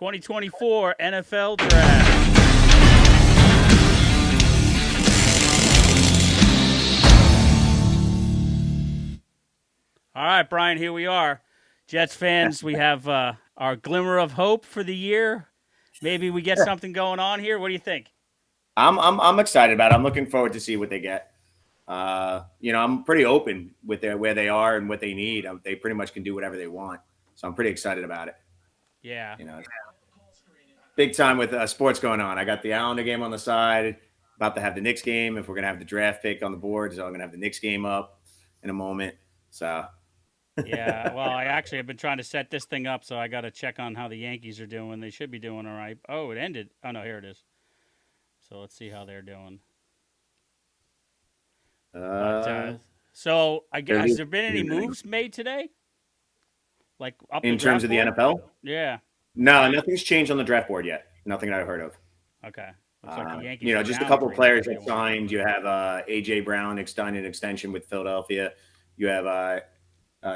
2024 NFL Draft. All right, Brian, here we are. Jets fans, we have our glimmer of hope for the year. Maybe we get something going on here. What do you think? I'm excited about it. I'm looking forward to see what they get. I'm pretty open with where they are and what they need. They pretty much can do whatever they want. So I'm pretty excited about it. Yeah. Big time with sports going on. I got the Islander game on the side, about to have the Knicks game. If we're going to have the draft pick on the board, so I'm going to have the Knicks game up in a moment. So Yeah, well, I actually have been trying to set this thing up, so I got to check on how the Yankees are doing. They should be doing all right. Oh, it ended. Oh, no, here it is. So let's see how they're doing. So I guess, has there been any moves made today? Like up in the terms draft of the board? NFL? Yeah. No, nothing's changed on the draft board yet. Nothing that I've heard of. Okay. Looks like the Yankees are Just a down couple three. players that signed. You have AJ Brown signed an extension with Philadelphia. You have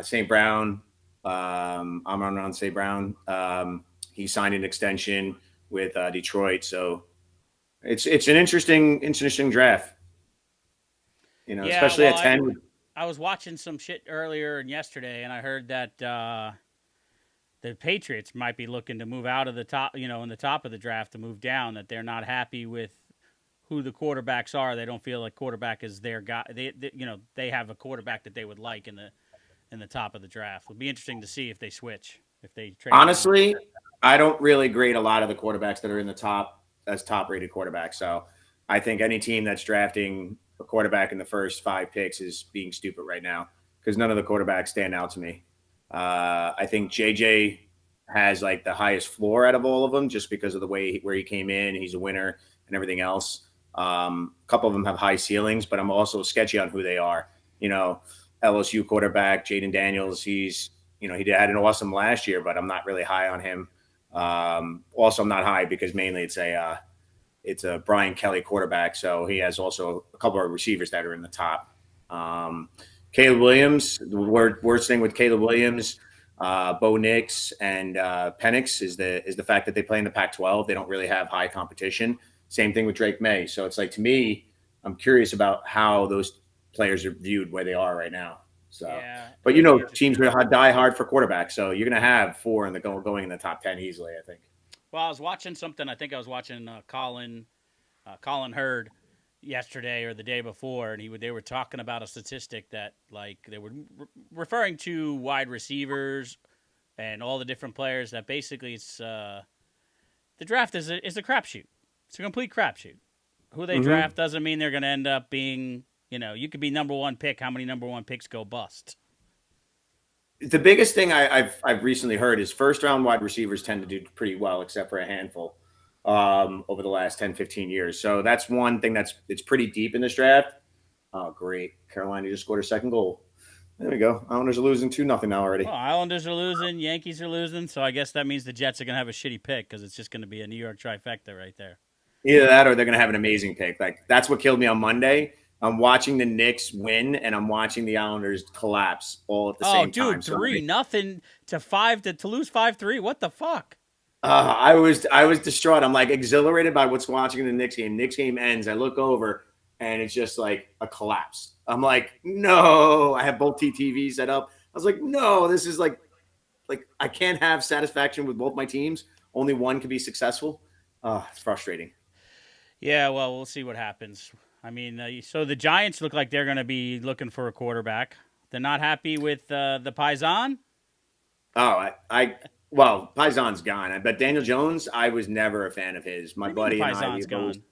St. Brown, Amon-Ra St. Brown. He signed an extension with Detroit. So it's an interesting draft. Yeah, especially well, at 10. I was watching some shit earlier and yesterday, and I heard that the Patriots might be looking to move out of the top, in the top of the draft to move down. That they're not happy with who the quarterbacks are. They don't feel like quarterback is their guy. They have a quarterback that they would like in the top of the draft. It'll be interesting to see if they switch, if they trade. Honestly, I don't really grade a lot of the quarterbacks that are in the top as top-rated quarterbacks. So I think any team that's drafting a quarterback in the first 5 picks is being stupid right now because none of the quarterbacks stand out to me. I think JJ has like the highest floor out of all of them just because of the way where he came in. He's a winner and everything else. A couple of them have high ceilings, but I'm also sketchy on who they are. LSU quarterback Jaden Daniels. He had an awesome last year, but I'm not really high on him. Also, I'm not high because mainly it's a Brian Kelly quarterback, so he has also a couple of receivers that are in the top. Caleb Williams, the worst thing with Caleb Williams, Bo Nix, and Penix is the fact that they play in the Pac-12. They don't really have high competition. Same thing with Drake May. So it's like, to me, I'm curious about how those players are viewed where they are right now. So, yeah, but teams will die hard for quarterbacks, so you're going to have 4 going in the top 10 easily, I think. Well, I was watching something. I think I was watching Colin Hurd yesterday or the day before, and they were talking about a statistic that like they were referring to wide receivers and all the different players. That basically it's the draft is a crapshoot. It's a complete crapshoot. Who they draft doesn't mean they're going to end up being. You could be number 1 pick. How many number 1 picks go bust? The biggest thing I've recently heard is first-round wide receivers tend to do pretty well, except for a handful over the last 10, 15 years. So that's one thing it's pretty deep in this draft. Oh, great. Carolina just scored a second goal. There we go. Islanders are losing 2-0 now already. Well, Islanders are losing. Yankees are losing. So I guess that means the Jets are going to have a shitty pick because it's just going to be a New York trifecta right there. Either that or they're going to have an amazing pick. Like, that's what killed me on Monday. I'm watching the Knicks win, and I'm watching the Islanders collapse all at the same time. Oh, dude, 3-0 to 5 to lose 5-3. What the fuck? I was distraught. I'm like exhilarated by what's watching in the Knicks game. Knicks game ends. I look over, and it's just like a collapse. I'm like, no. I have both TVs set up. I was like, no. This is like I can't have satisfaction with both my teams. Only one can be successful. It's frustrating. Yeah, well, we'll see what happens. I mean, so the Giants look like they're going to be looking for a quarterback. They're not happy with the Paisan? Oh, well, Paisan's gone. But Daniel Jones, I was never a fan of his. My buddy and I. Gone?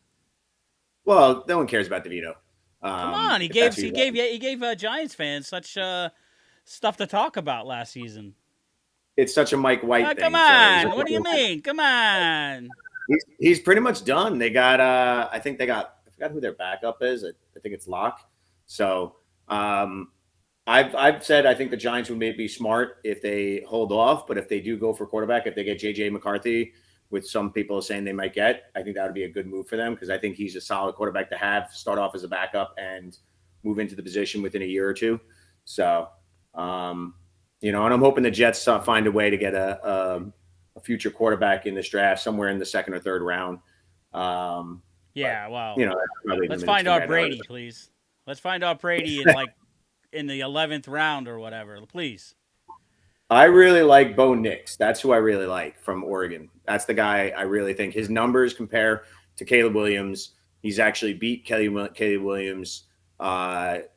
Well, no one cares about DeVito. Come on, he gave Giants fans such stuff to talk about last season. It's such a Mike White thing. Come on, what do you mean? Come on. He's pretty much done. They got I forgot who their backup is. I think it's Locke. So I've said I think the Giants would maybe be smart if they hold off, but if they do go for quarterback, if they get J.J. McCarthy, which some people are saying they might get, I think that would be a good move for them because I think he's a solid quarterback to have, start off as a backup and move into the position within a year or two. So, and I'm hoping the Jets find a way to get a a future quarterback in this draft, somewhere in the second or third round. Yeah, well, That's probably let's the minutes find thing out I know. Brady, please. Let's find out Brady in the 11th round or whatever, please. I really like Bo Nix. That's who I really like from Oregon. That's the guy I really think his numbers compare to Caleb Williams. He's actually beat Caleb Williams.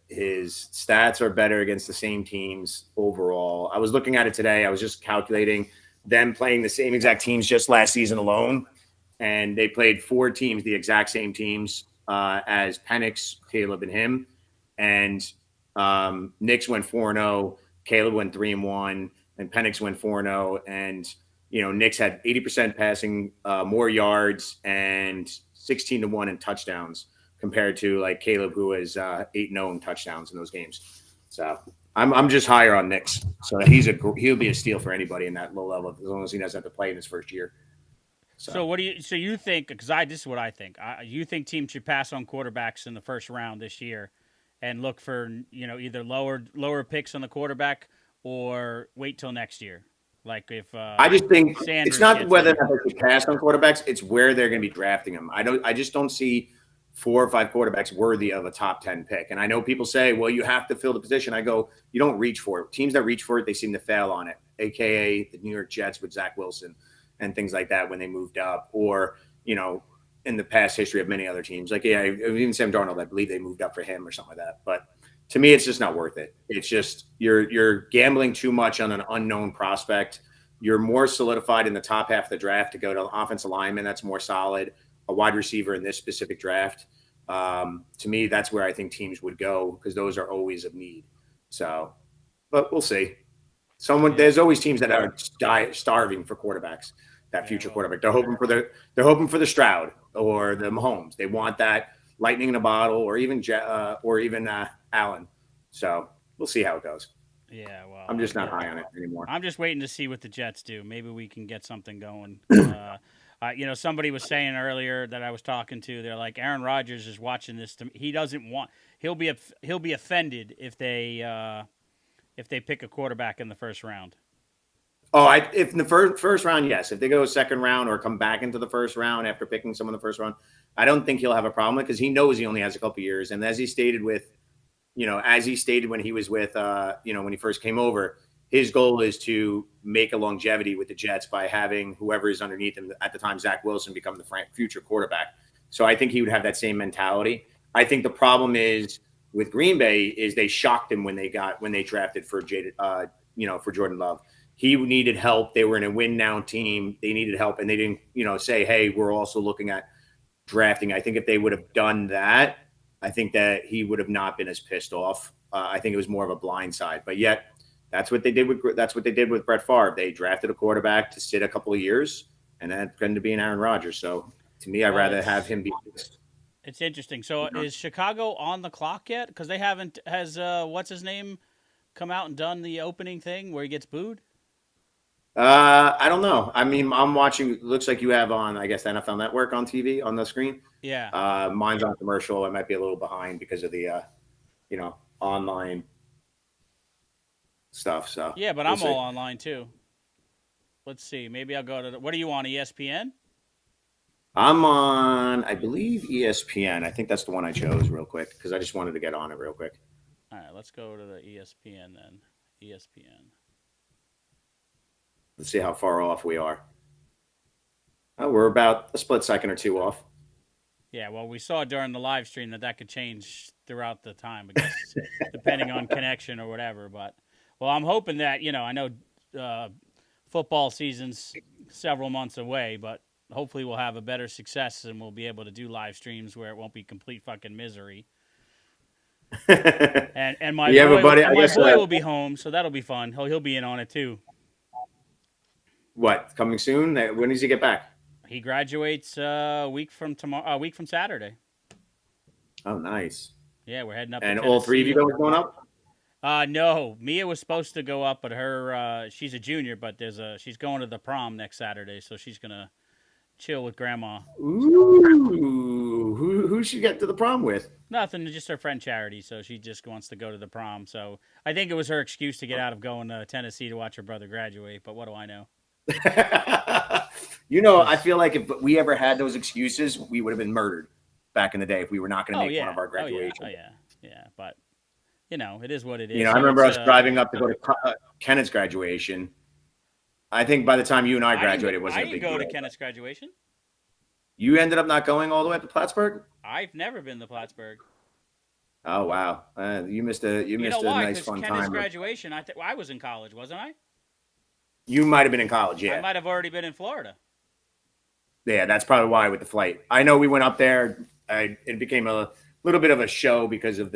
His stats are better against the same teams overall. I was looking at it today. I was just calculating them playing the same exact teams just last season alone. And they played 4 teams, the exact same teams as Penix, Caleb, and him. And Nix went 4-0. Caleb went 3-1 and Penix went 4-0. And, Nix had 80% passing, more yards and 16-1 in touchdowns compared to like Caleb, who is 8-0 in touchdowns in those games. So I'm just higher on Nix. So he'll be a steal for anybody in that low level as long as he doesn't have to play in his first year. So what do you think? Because this is what I think. You think teams should pass on quarterbacks in the first round this year, and look for either lower picks on the quarterback or wait till next year. Like if I just think Sanders it's not whether or not they should pass on quarterbacks; it's where they're going to be drafting them. I just don't see 4 or 5 quarterbacks worthy of a top 10 pick. And I know people say, well, you have to fill the position. I go, you don't reach for it. Teams that reach for it, they seem to fail on it, aka the New York Jets with Zach Wilson and things like that when they moved up, or in the past history of many other teams. Like even Sam Darnold, I believe they moved up for him or something like that. But to me, it's just not worth it. It's just you're gambling too much on an unknown prospect. You're more solidified in the top half of the draft to go to offensive lineman that's more solid, a wide receiver in this specific draft. To me, that's where I think teams would go because those are always of need. So, but we'll see. There's always teams that are starving for quarterbacks. That future quarterback, they're hoping for the Stroud or the Mahomes. They want that lightning in a bottle, or even Allen. So we'll see how it goes. Yeah, well, I'm just not high on it anymore. I'm just waiting to see what the Jets do. Maybe we can get something going. Somebody was saying earlier that I was talking to. They're like, Aaron Rodgers is watching this. He doesn't want. He'll be offended if they pick a quarterback in the first round. Oh, if in the first round, yes. If they go second round or come back into the first round after picking someone in the first round, I don't think he'll have a problem because he knows he only has a couple years. And as he stated when he was with, when he first came over, his goal is to make a longevity with the Jets by having whoever is underneath him at the time, Zach Wilson, become the future quarterback. So I think he would have that same mentality. I think the problem is with Green Bay is they shocked him when they drafted for Jordan Love. He needed help. They were in a win now team. They needed help, and they didn't, say, hey, we're also looking at drafting. I think if they would have done that, I think that he would have not been as pissed off. I think it was more of a blindside. But yet, that's what they did with Brett Favre. They drafted a quarterback to sit a couple of years, and that's going to be an Aaron Rodgers. So to me, I'd rather have him be pissed. It's interesting. So is Chicago on the clock yet? Because they haven't. Has what's his name come out and done the opening thing where he gets booed? I don't know. I mean, I'm watching. It looks like you have on, I guess, the NFL Network on TV on the screen. Yeah. Mine's on commercial. I might be a little behind because of the, online stuff. So yeah, but I'm all online too. Let's see. Maybe I'll go to. What are you on, ESPN? I'm on, I believe, ESPN. I think that's the one I chose real quick because I just wanted to get on it real quick. All right, let's go to the ESPN then. ESPN. Let's see how far off we are. Oh, we're about a split second or two off. Yeah, well, we saw during the live stream that could change throughout the time, I guess, depending on connection or whatever. But, well, I'm hoping that, I know football season's several months away, but hopefully we'll have a better success and we'll be able to do live streams where it won't be complete fucking misery. and my boy will be home, so that'll be fun. He'll be in on it too. What, coming soon? When does he get back? He graduates a week from Saturday. Oh, nice. Yeah, we're heading up. And all 3 of you guys going up? No, Mia was supposed to go up, but she's a junior, but she's going to the prom next Saturday, so she's gonna chill with grandma. Ooh, who she get to the prom with? Nothing, just her friend Charity. So she just wants to go to the prom. So I think it was her excuse to get out of going to Tennessee to watch her brother graduate. But what do I know? I feel like if we ever had those excuses, we would have been murdered back in the day if we were not going to make one of our graduations. Oh yeah. But it is what it is. You know, I So remember it's, us driving up to go to Kenneth's graduation. I think by the time you and I graduated, it wasn't a big deal. I didn't go to Kenneth's graduation. You ended up not going all the way up to Plattsburgh? I've never been to Plattsburgh. Oh wow, you missed a nice fun Kenneth's time. graduation, I was in college, wasn't I? You might have been in college, yeah. I might have already been in Florida. Yeah, that's probably why with the flight. I know we went up there. It became a little bit of a show because of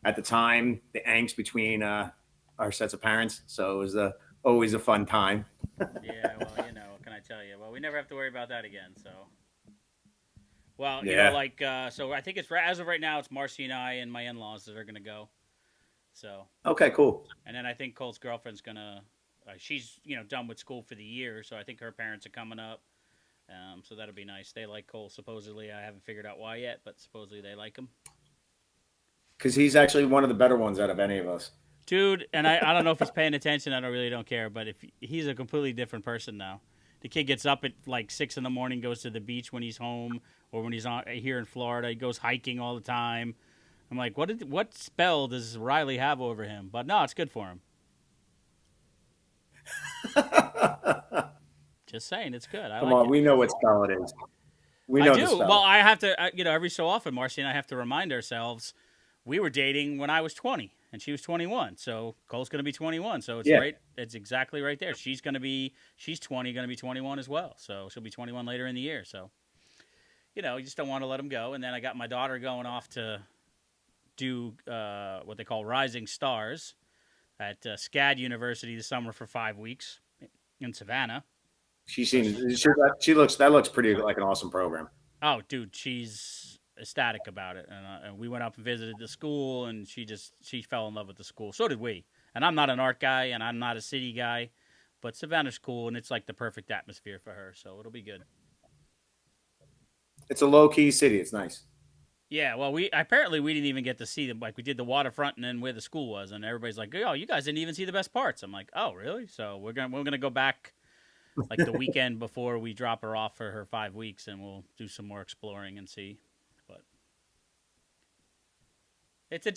at the time, the angst between our sets of parents. So it was always a fun time. Yeah, well, what can I tell you? Well, we never have to worry about that again. So, well, so I think it's as of right now, it's Marcy and I and my in-laws that are going to go. So. Okay, cool. And then I think Cole's girlfriend's gonna. She's done with school for the year, so I think her parents are coming up. So that'll be nice. They like Cole, supposedly. I haven't figured out why yet, but supposedly they like him. Because he's actually one of the better ones out of any of us. Dude, and I don't know if he's paying attention. I don't care. But if he's a completely different person now. The kid gets up at like 6 a.m, goes to the beach when he's home or when he's here in Florida. He goes hiking all the time. I'm like, what spell does Riley have over him? But no, it's good for him. Just saying, it's good. Come on, we know what spell it is. We know the spell. Well, I have to, every so often, Marcy and I have to remind ourselves we were dating when I was 20 and she was 21. So Cole's going to be 21. So it's right. It's exactly right there. She's 20, going to be 21 as well. So she'll be 21 later in the year. So, you just don't want to let them go. And then I got my daughter going off to do what they call Rising Stars at SCAD University this summer for 5 weeks in Savannah. That looks pretty like an awesome program. Oh, dude, she's ecstatic about it. And we went up and visited the school, and she fell in love with the school. So did we. And I'm not an art guy, and I'm not a city guy, but Savannah's cool, and it's like the perfect atmosphere for her. So it'll be good. It's a low-key city. It's nice. Yeah, well, we didn't even get to see them. Like, we did the waterfront and then where the school was, and everybody's like, "Oh, you guys didn't even see the best parts." I'm like, "Oh, really?" So we're gonna go back like the weekend before we drop her off for her 5 weeks, and we'll do some more exploring and see. But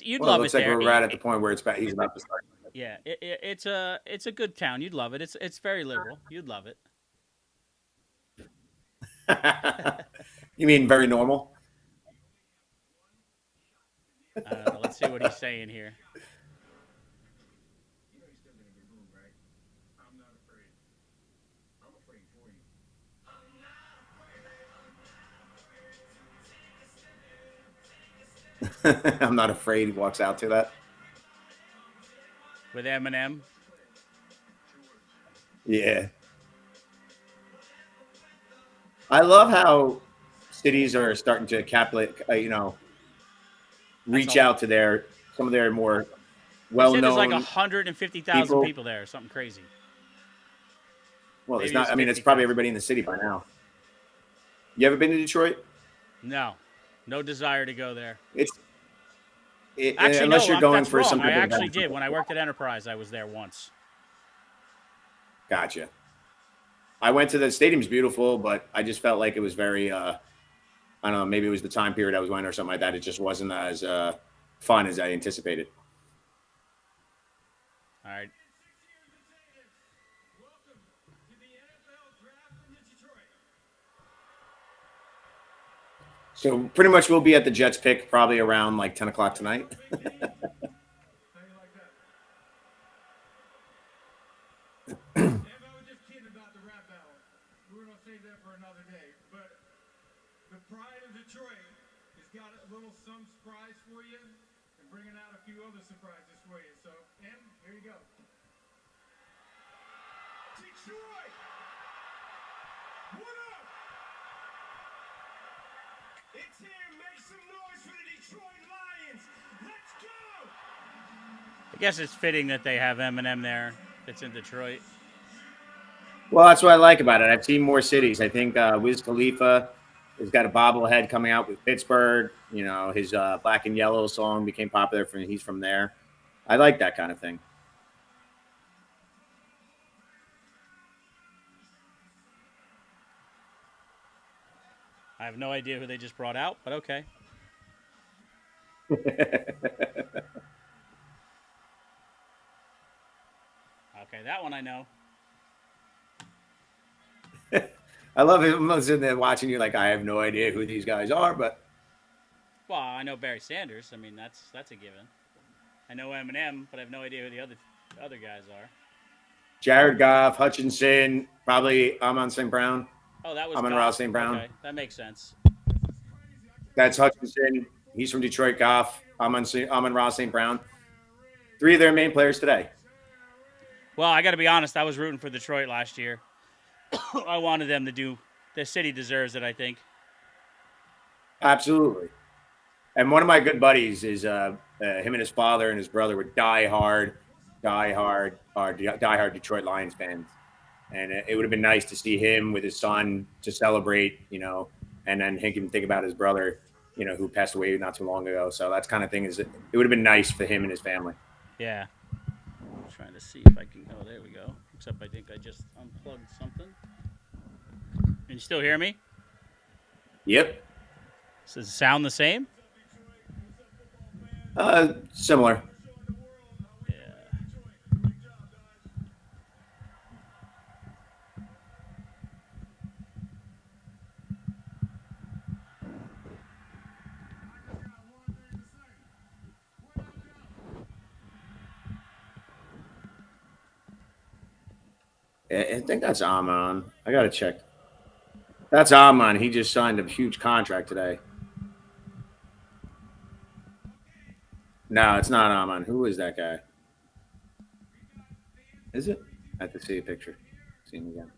you'd love it. It looks like we're right at the point where he's about to start. Yeah, it's a good town. You'd love it. It's very liberal. You'd love it. You mean very normal? I don't know. Let's see what he's saying here. I'm not afraid. He walks out to that. With Eminem. Yeah. I love how cities are starting to reach out to some of their more well-known. There's like 150,000 people there, or something crazy. Well, it's not. I mean, it's probably everybody in the city by now. You ever been to Detroit? No desire to go there. Unless you're going for something. I actually did. When I worked at Enterprise, I was there once. Gotcha. I went to the stadium's beautiful, but I just felt like it was very. I don't know. Maybe it was the time period I was going or something like that. It just wasn't as fun as I anticipated. All right. So pretty much we'll be at the Jets pick probably around like 10 o'clock tonight. Pride of Detroit has got a little some surprise for you and bringing out a few other surprises for you. So, Em, here you go. Detroit! What up? It's here. Make some noise for the Detroit Lions. Let's go! I guess it's fitting that they have Eminem there. It's in Detroit. Well, that's what I like about it. I've seen more cities. I think Wiz Khalifa has got a bobblehead coming out with Pittsburgh. His Black and Yellow song became popular. He's from there. I like that kind of thing. I have no idea who they just brought out, but okay. Okay, that one I know. I love it. I'm sitting there watching you like I have no idea who these guys are, but Well, I know Barry Sanders. I mean, that's a given. I know Eminem, but I have no idea who the other guys are. Jared Goff, Hutchinson, probably Amon St. Brown. Oh, that was Amon-Ra St. Brown. Okay, that makes sense. That's Hutchinson. He's from Detroit. Goff, Amon-Ra St. Brown. 3 of their main players today. Well, I got to be honest. I was rooting for Detroit last year. I wanted them to do. The city deserves it, I think. Absolutely. And one of my good buddies is him and his father and his brother were diehard Detroit Lions fans. And it would have been nice to see him with his son to celebrate, and then he can think about his brother, who passed away not too long ago. So that's kind of thing it would have been nice for him and his family. Yeah. I'm trying to see if I can. Oh, there we go. Except I think I just unplugged something. Can you still hear me? Yep. Does it sound the same? Similar. I think that's Amon. I got to check. That's Amon. He just signed a huge contract today. No, it's not Amon. Who is that guy? Is it? I have to see a picture. See him again.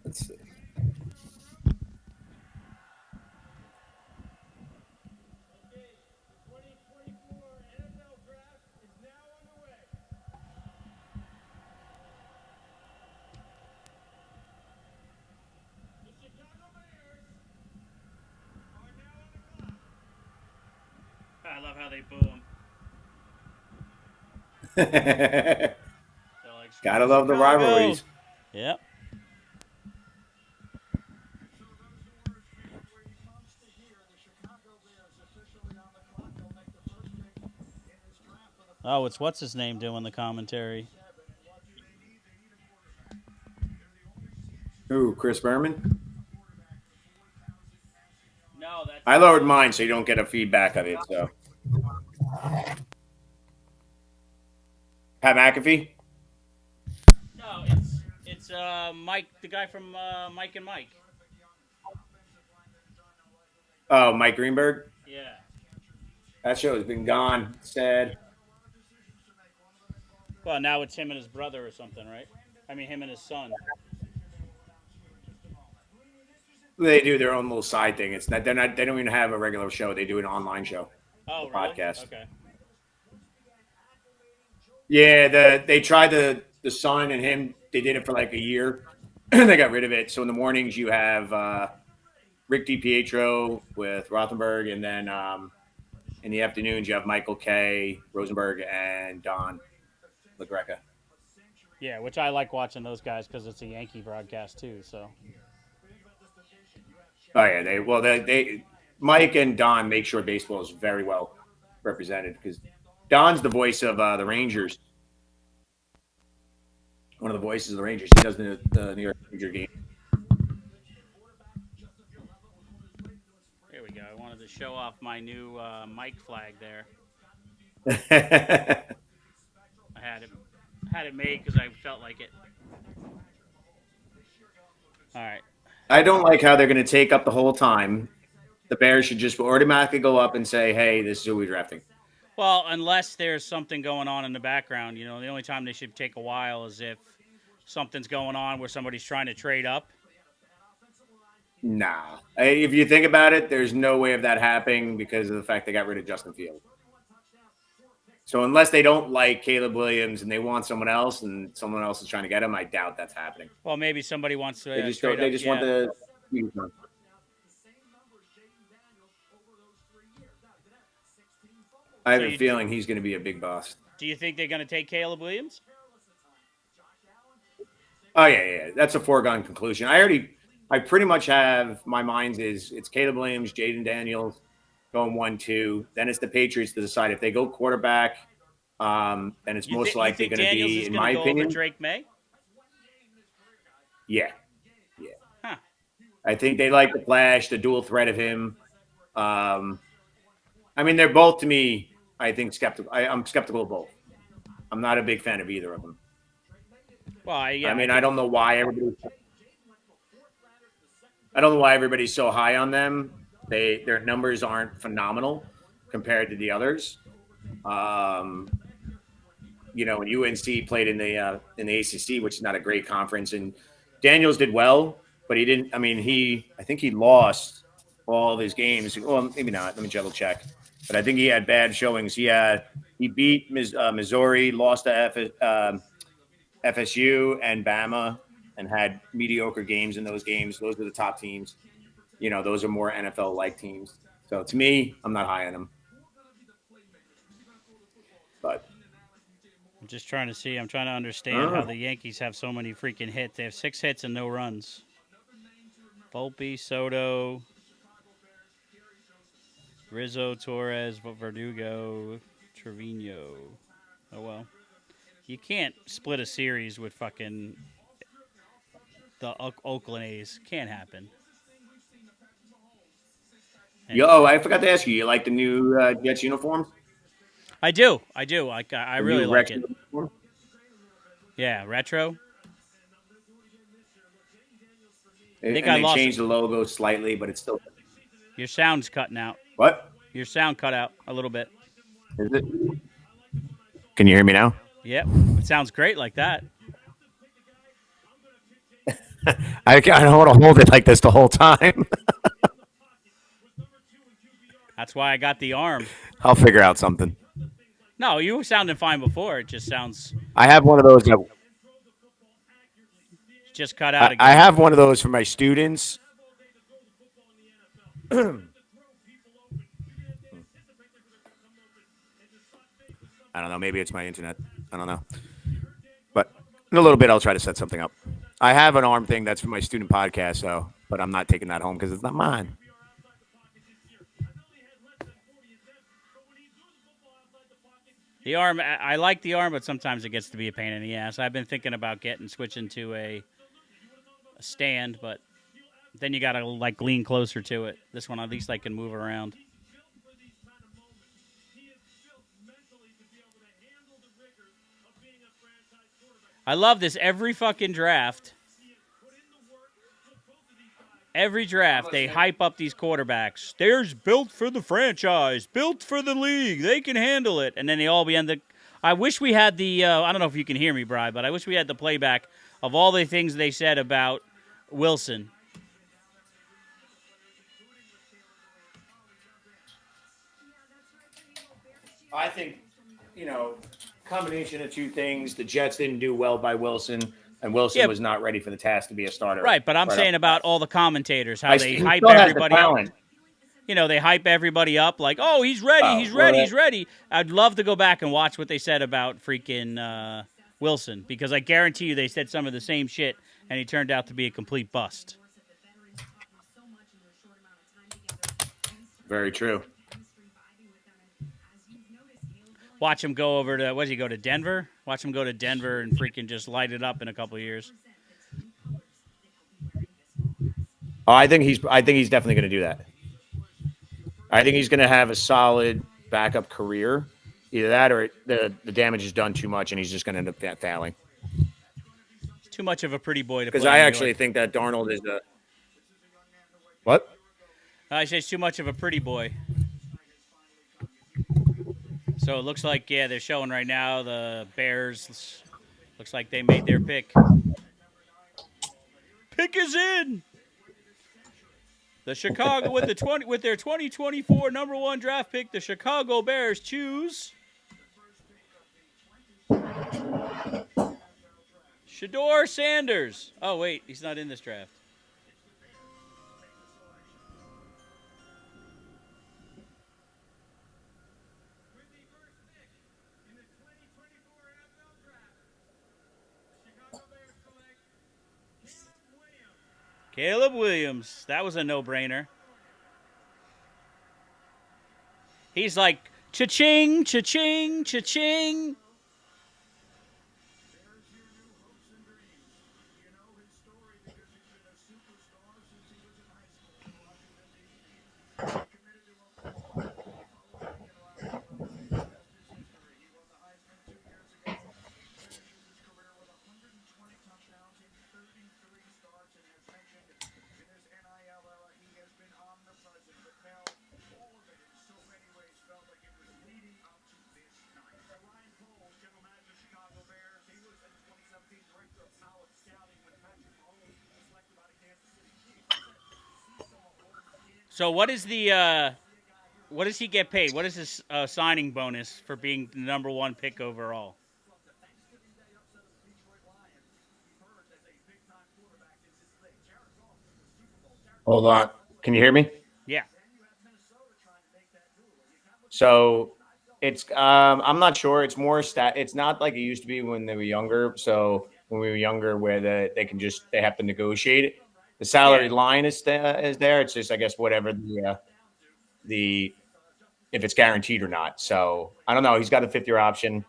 Let's see. I love how they boo him. Like, Gotta love the rivalries. Yep. Oh, it's what's his name doing the commentary? Who? Chris Berman? No, that's. I lowered mine so you don't get a feedback of it. So, Pat McAfee. No, it's Mike, the guy from Mike and Mike. Oh, Mike Greenberg. Yeah. That show has been gone. Sad. Well, now it's him and his brother or something, right? I mean, him and his son. They do their own little side thing. It's not. They're not. They don't even have a regular show. They do an online show. Oh, really? Podcast. Okay. Yeah, they tried the son and him. They did it for like a year. They got rid of it. So in the mornings you have Rick DiPietro with Rothenberg, and then in the afternoons you have Michael K. Rosenberg and Don LaGreca. Yeah, which I like watching those guys because it's a Yankee broadcast too. So. Oh yeah, they Mike and Don make sure baseball is very well represented because Don's the voice of the Rangers. One of the voices of the Rangers. He does the New York Ranger game. Here we go. I wanted to show off my new mic flag there. I had it made because I felt like it. All right. I don't like how they're going to take up the whole time. The Bears should just automatically go up and say, hey, this is who we're drafting. Well, unless there's something going on in the background. The only time they should take a while is if something's going on where somebody's trying to trade up. Nah. If you think about it, there's no way of that happening because of the fact they got rid of Justin Fields. So unless they don't like Caleb Williams and they want someone else and someone else is trying to get him, I doubt that's happening. Well, maybe somebody wants to. They just want the. I have So a feeling he's going to be a big bust. do you think they're going to take Caleb Williams? Oh yeah. That's a foregone conclusion. I pretty much have my mind is it's Caleb Williams, Jaden Daniels going 1-2. Then it's the Patriots to decide if they go quarterback. Then it's most You likely think going to Daniels be, is in going to my go over opinion, Drake May? yeah. Huh. I think they like the flash, the dual threat of him. I mean, they're both to me. I think skeptical. I'm skeptical of both. I'm not a big fan of either of them. Well, yeah. I mean, think, I don't know why everybody's so high on them. Their numbers aren't phenomenal compared to the others. When UNC played in the ACC, which is not a great conference, and Daniels did well, but he didn't. I mean, I think he lost all of his games. Well, maybe not. Let me double check. But I think he had bad showings. He beat Missouri, lost to FSU and Bama, and had mediocre games in those games. Those are the top teams. Those are more NFL-like teams. So to me, I'm not high on them. But I'm just trying to see. I'm trying to understand how the Yankees have so many freaking hits. They have 6 hits and no runs. Volpe, Soto, Rizzo, Torres, Verdugo, Trevino. Oh, well. You can't split a series with fucking the Oakland A's. Can't happen. I forgot to ask you. You like the new Jets uniform? I do. I really like it. Uniform? Yeah, retro. They lost changed the logo slightly, but it's still. Your sound's cutting out. What? Your sound cut out a little bit. Is it? Can you hear me now? Yep. It sounds great like that. I don't want to hold it like this the whole time. That's why I got the arm. I'll figure out something. No, you were sounding fine before. It just sounds I have one of those. just cut out again. I have one of those for my students. I don't know. Maybe it's my internet. I don't know. But in a little bit, I'll try to set something up. I have an arm thing that's for my student podcast, but I'm not taking that home because it's not mine. The arm, I like the arm, but sometimes it gets to be a pain in the ass. I've been thinking about switching to a stand, but then you got to lean closer to it. This one, at least I can move around. I love this. Every fucking draft, they hype up these quarterbacks. They're built for the franchise, built for the league. They can handle it. And then they all be on the. I wish we had the. I don't know if you can hear me, Bri, but I wish we had the playback of all the things they said about Wilson. I think, combination of two things. The Jets didn't do well by Wilson, and Wilson was not ready for the task to be a starter. Right, but I'm saying about all the commentators, how they hype still has everybody the up. talent. They hype everybody up like, oh, he's ready, he's ready. I'd love to go back and watch what they said about freaking Wilson, because I guarantee you they said some of the same shit, and he turned out to be a complete bust. Very true. Watch him go over to, what does he go to, Denver? Watch him go to Denver and freaking just light it up in a couple of years. Oh, I think he's definitely going to do that. I think he's going to have a solid backup career. Either that or the damage is done too much and he's just going to end up failing. It's too much of a pretty boy to play. Because I actually think that Darnold is a... What? I say it's too much of a pretty boy. So it looks like, they're showing right now the Bears. Looks like they made their pick. Pick is in. The Chicago with their 2024 number 1 draft pick, the Chicago Bears choose Shedeur Sanders. Oh wait, he's not in this draft. Caleb Williams. That was a no-brainer. He's like, cha-ching, cha-ching, cha-ching. So what is the what does he get paid? What is his signing bonus for being the number 1 pick overall? Hold on. Can you hear me? Yeah. So it's I'm not sure. It's more it's not like it used to be when they were younger. So when we were younger, where they have to negotiate it. The salary Yeah. line is there. It's just I guess whatever the if it's guaranteed or not. So I don't know. He's got a 5th-year option.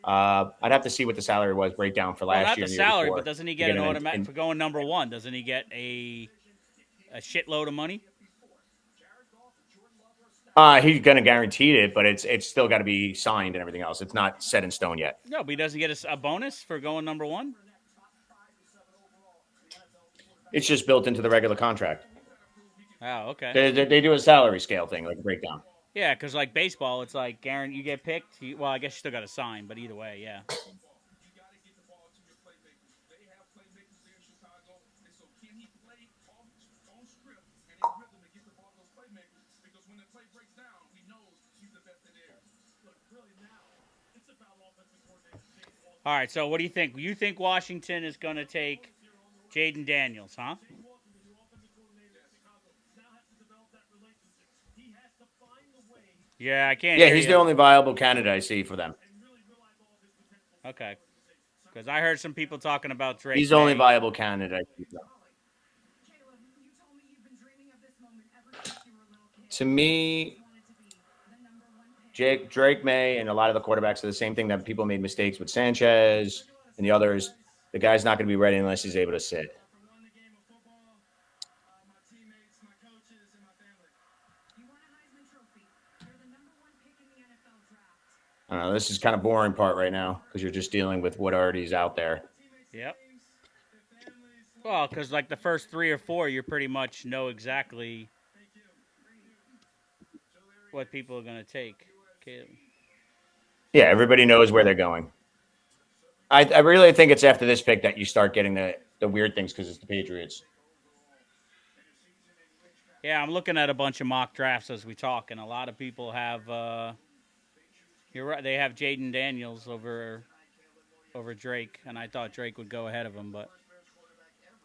I'd have to see what the salary was breakdown for Well, last not year the and the year salary, but before doesn't he to get get an him automatic for going number 1? Doesn't he get a shitload of money? He's gonna guarantee it, but it's still got to be signed and everything else. It's not set in stone yet. No, but he doesn't get a bonus for going number 1. It's just built into the regular contract. Oh, okay. They do a salary scale thing, like a breakdown. Yeah, because like baseball, it's like guaranteed you get picked. Well, I guess you still got to sign, but either way, yeah. All right, so what do you think? You think Washington is going to take Jaden Daniels, huh? Yeah, I can't Yeah, hear he's you. the only viable candidate I see for them. Okay. Because I heard some people talking about Drake He's the only May. viable candidate I see for them. To me, Drake May and a lot of the quarterbacks are the same thing that people made mistakes with Sanchez and the others. The guy's not going to be ready unless he's able to sit. I don't know. This is kind of boring part right now because you're just dealing with what already is out there. Yep. Well, because like the first 3 or 4, you pretty much know exactly what people are going to take. Okay. Yeah, everybody knows where they're going. I really think it's after this pick that you start getting the weird things because it's the Patriots. Yeah, I'm looking at a bunch of mock drafts as we talk, and a lot of people have. You're right. They have Jaden Daniels over Drake, and I thought Drake would go ahead of him, but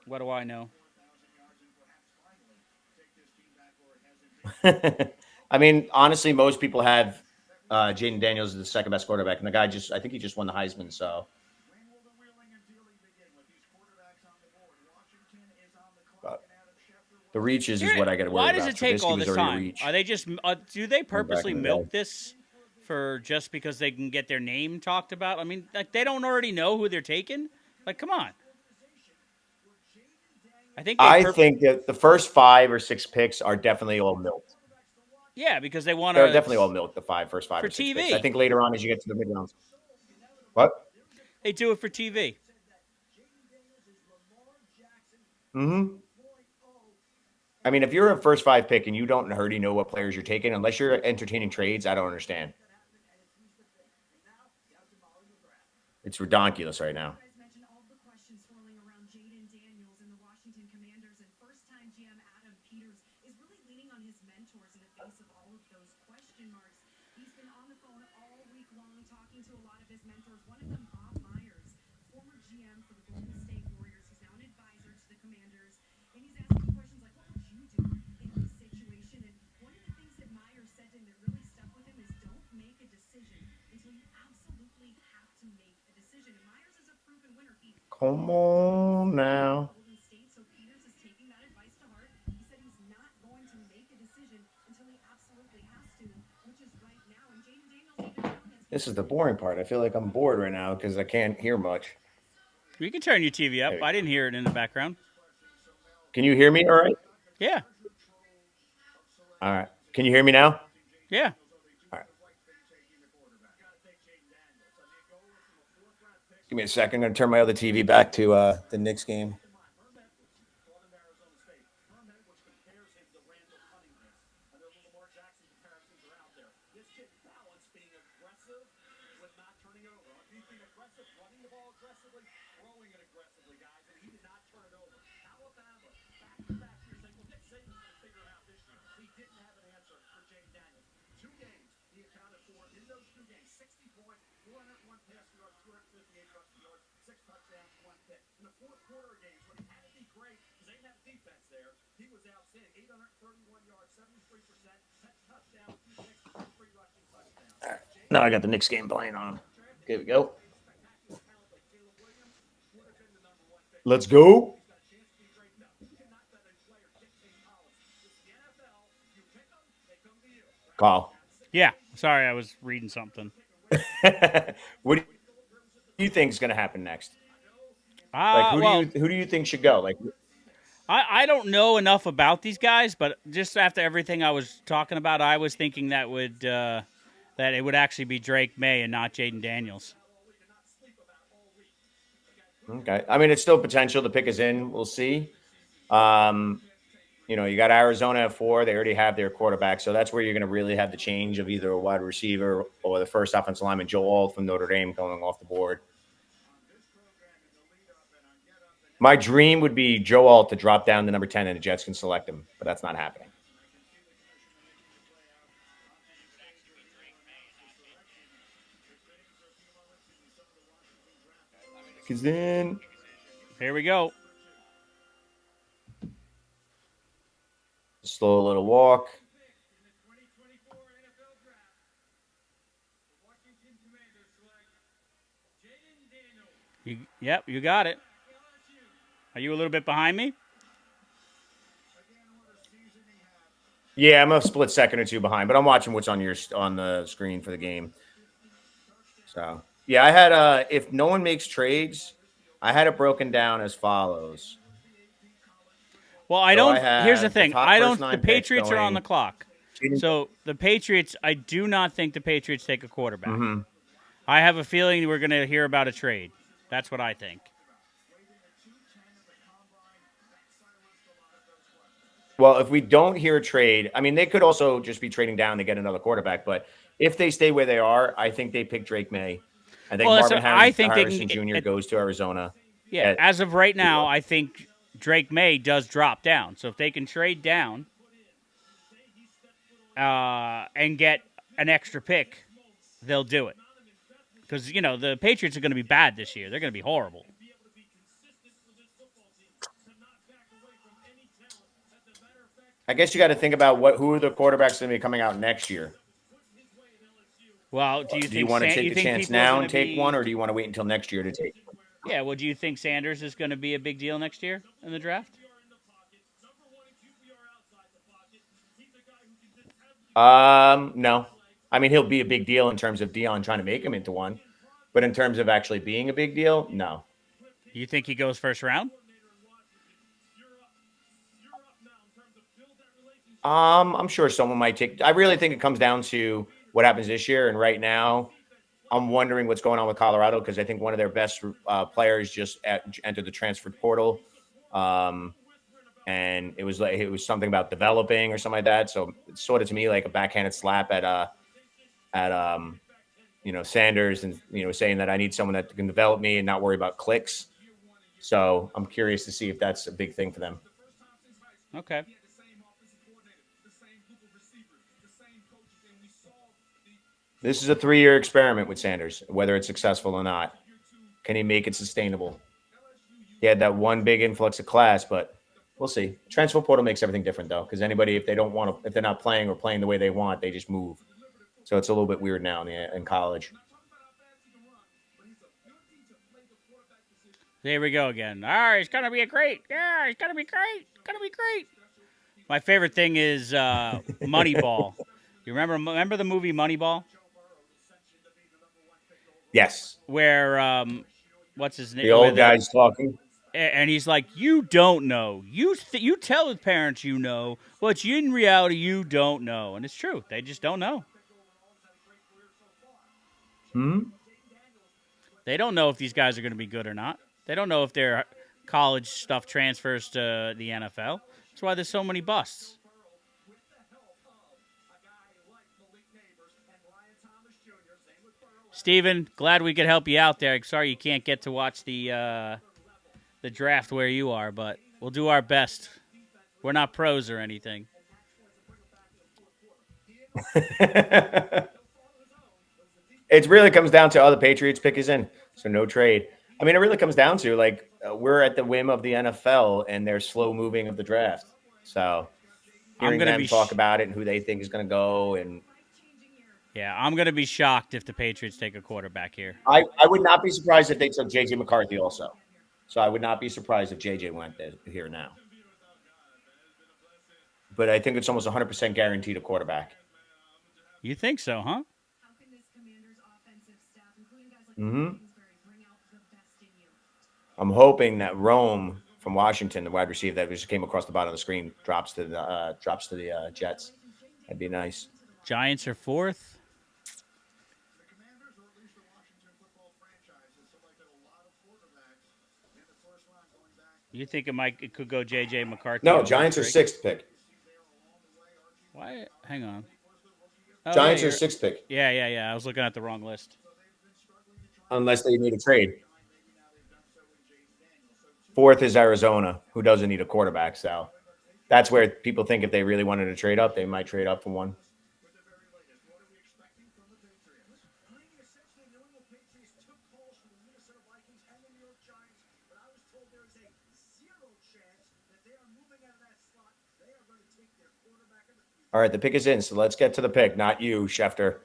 what do I know? I mean, honestly, most people have Jaden Daniels as the second best quarterback, and the guy I think he just won the Heisman. So the reaches is what I got to worry Why about. does it take Trubisky all was this already a time? reach. Are they just do they purposely in the milk day. this for just because they can get their name talked about? I mean, like they don't already know who they're taking. Like, come on. I think that the first 5 or 6 picks are definitely all milked. Yeah, because they want They're to. definitely all milked. The first five For or 6 TV. picks. I think later on as you get to the mid rounds. What? They do it for TV. Mm-hmm. I mean, if you're a first 5 pick and you don't already know what players you're taking, unless you're entertaining trades, I don't understand. It's ridiculous right now. Come on now. This is the boring part. I feel like I'm bored right now because I can't hear much. You can turn your TV up. There we I go. didn't hear it in the background. Can you hear me all right? Yeah, All right. Can you hear me now? yeah. All right. Give me a second. I'm going to turn my other TV back to the Knicks game. Now I got the Knicks game playing on. Here we go. Let's go. Call. Yeah. Sorry, I was reading something. What do you think is going to happen next? Like, Well, who do you think should go? Like, I don't know enough about these guys, but just after everything I was talking about, I was thinking that it would actually be Drake May and not Jaden Daniels. okay. I mean, it's still potential. The pick is in. We'll see. You got Arizona at 4. They already have their quarterback, so that's where you're going to really have the change of either a wide receiver or the first offensive lineman, Joe Alt from Notre Dame, going off the board. My dream would be Joe Alt to drop down to number 10 and the Jets can select him, but that's not happening. Because then Here we go. slow little walk. Yep, you got it. Are you a little bit behind me? Yeah, I'm a split second or two behind, but I'm watching what's on the screen for the game. So yeah, I had if no one makes trades, I had it broken down as follows. Well, I So don't. I have Here's the the thing. top I first don't. The 9 picks Patriots are on going- the clock. So the Patriots, I do not think the Patriots take a quarterback. Mm-hmm. I have a feeling we're going to hear about a trade. That's what I think. Well, if we don't hear a trade, I mean, they could also just be trading down to get another quarterback. But if they stay where they are, I think they pick Drake May. I think Well, Marvin I think they Harrison can. Jr. goes to Arizona. Yeah, as of right now, I think Drake May does drop down. So if they can trade down and get an extra pick, they'll do it. Because, the Patriots are going to be bad this year. They're going to be horrible. I guess you got to think about who are the quarterbacks going to be coming out next year. Well, do you want to take the chance now and take one, or do you want to wait until next year to take one? Yeah, well, do you think Sanders is going to be a big deal next year in the draft? No. I mean, he'll be a big deal in terms of Dion trying to make him into one. But in terms of actually being a big deal, no. You think he goes first round? I'm sure someone might take. I really think it comes down to what happens this year. And right now, I'm wondering what's going on with Colorado because I think one of their best players just entered the transfer portal, and it was something about developing or something like that. So it's sort of to me like a backhanded slap at Sanders and saying that I need someone that can develop me and not worry about clicks. So I'm curious to see if that's a big thing for them. Okay. This is a 3-year experiment with Sanders, whether it's successful or not. Can he make it sustainable? He had that one big influx of class, but we'll see. Transfer portal makes everything different, though, because anybody, if they're not playing or playing the way they want, they just move. So it's a little bit weird now in college. There we go again. All right, it's gonna be he's gonna be great. My favorite thing is Moneyball. You remember the movie Moneyball, Yes. where what's his The name? Where old guy's talking. and he's like, "You don't know. You tell the parents you know, but in reality you don't know." And it's true. They just don't know. Hmm? They don't know if these guys are going to be good or not. They don't know if their college stuff transfers to the NFL. That's why there's so many busts. Steven, glad we could help you out there. Sorry you can't get to watch the draft where you are, but we'll do our best. We're not pros or anything. It really comes down to the Patriots pick is in, so no trade. I mean, it really comes down to like we're at the whim of the NFL and their slow moving of the draft. So I'm hearing gonna them be talk about it and who they think is going to go, and I'm gonna be shocked if the Patriots take a quarterback here. I would not be surprised if they took JJ McCarthy also. So I would not be surprised if JJ went there, here now. But I think it's almost 100% guaranteed a quarterback. You think so, huh? Mm-hmm. I'm hoping that Rome from Washington, the wide receiver that just came across the bottom of the screen, drops to the Jets. That'd be nice. Giants are fourth. You think it could go JJ McCarthy? No, over Giants are Drake? sixth pick. Why? Hang on. Oh, Giants yeah, are sixth pick. Yeah. I was looking at the wrong list. Unless they need a trade. Fourth is Arizona, who doesn't need a quarterback. So that's where people think if they really wanted to trade up, they might trade up for one. All right, the pick is in, so let's get to the pick, not you, Schefter.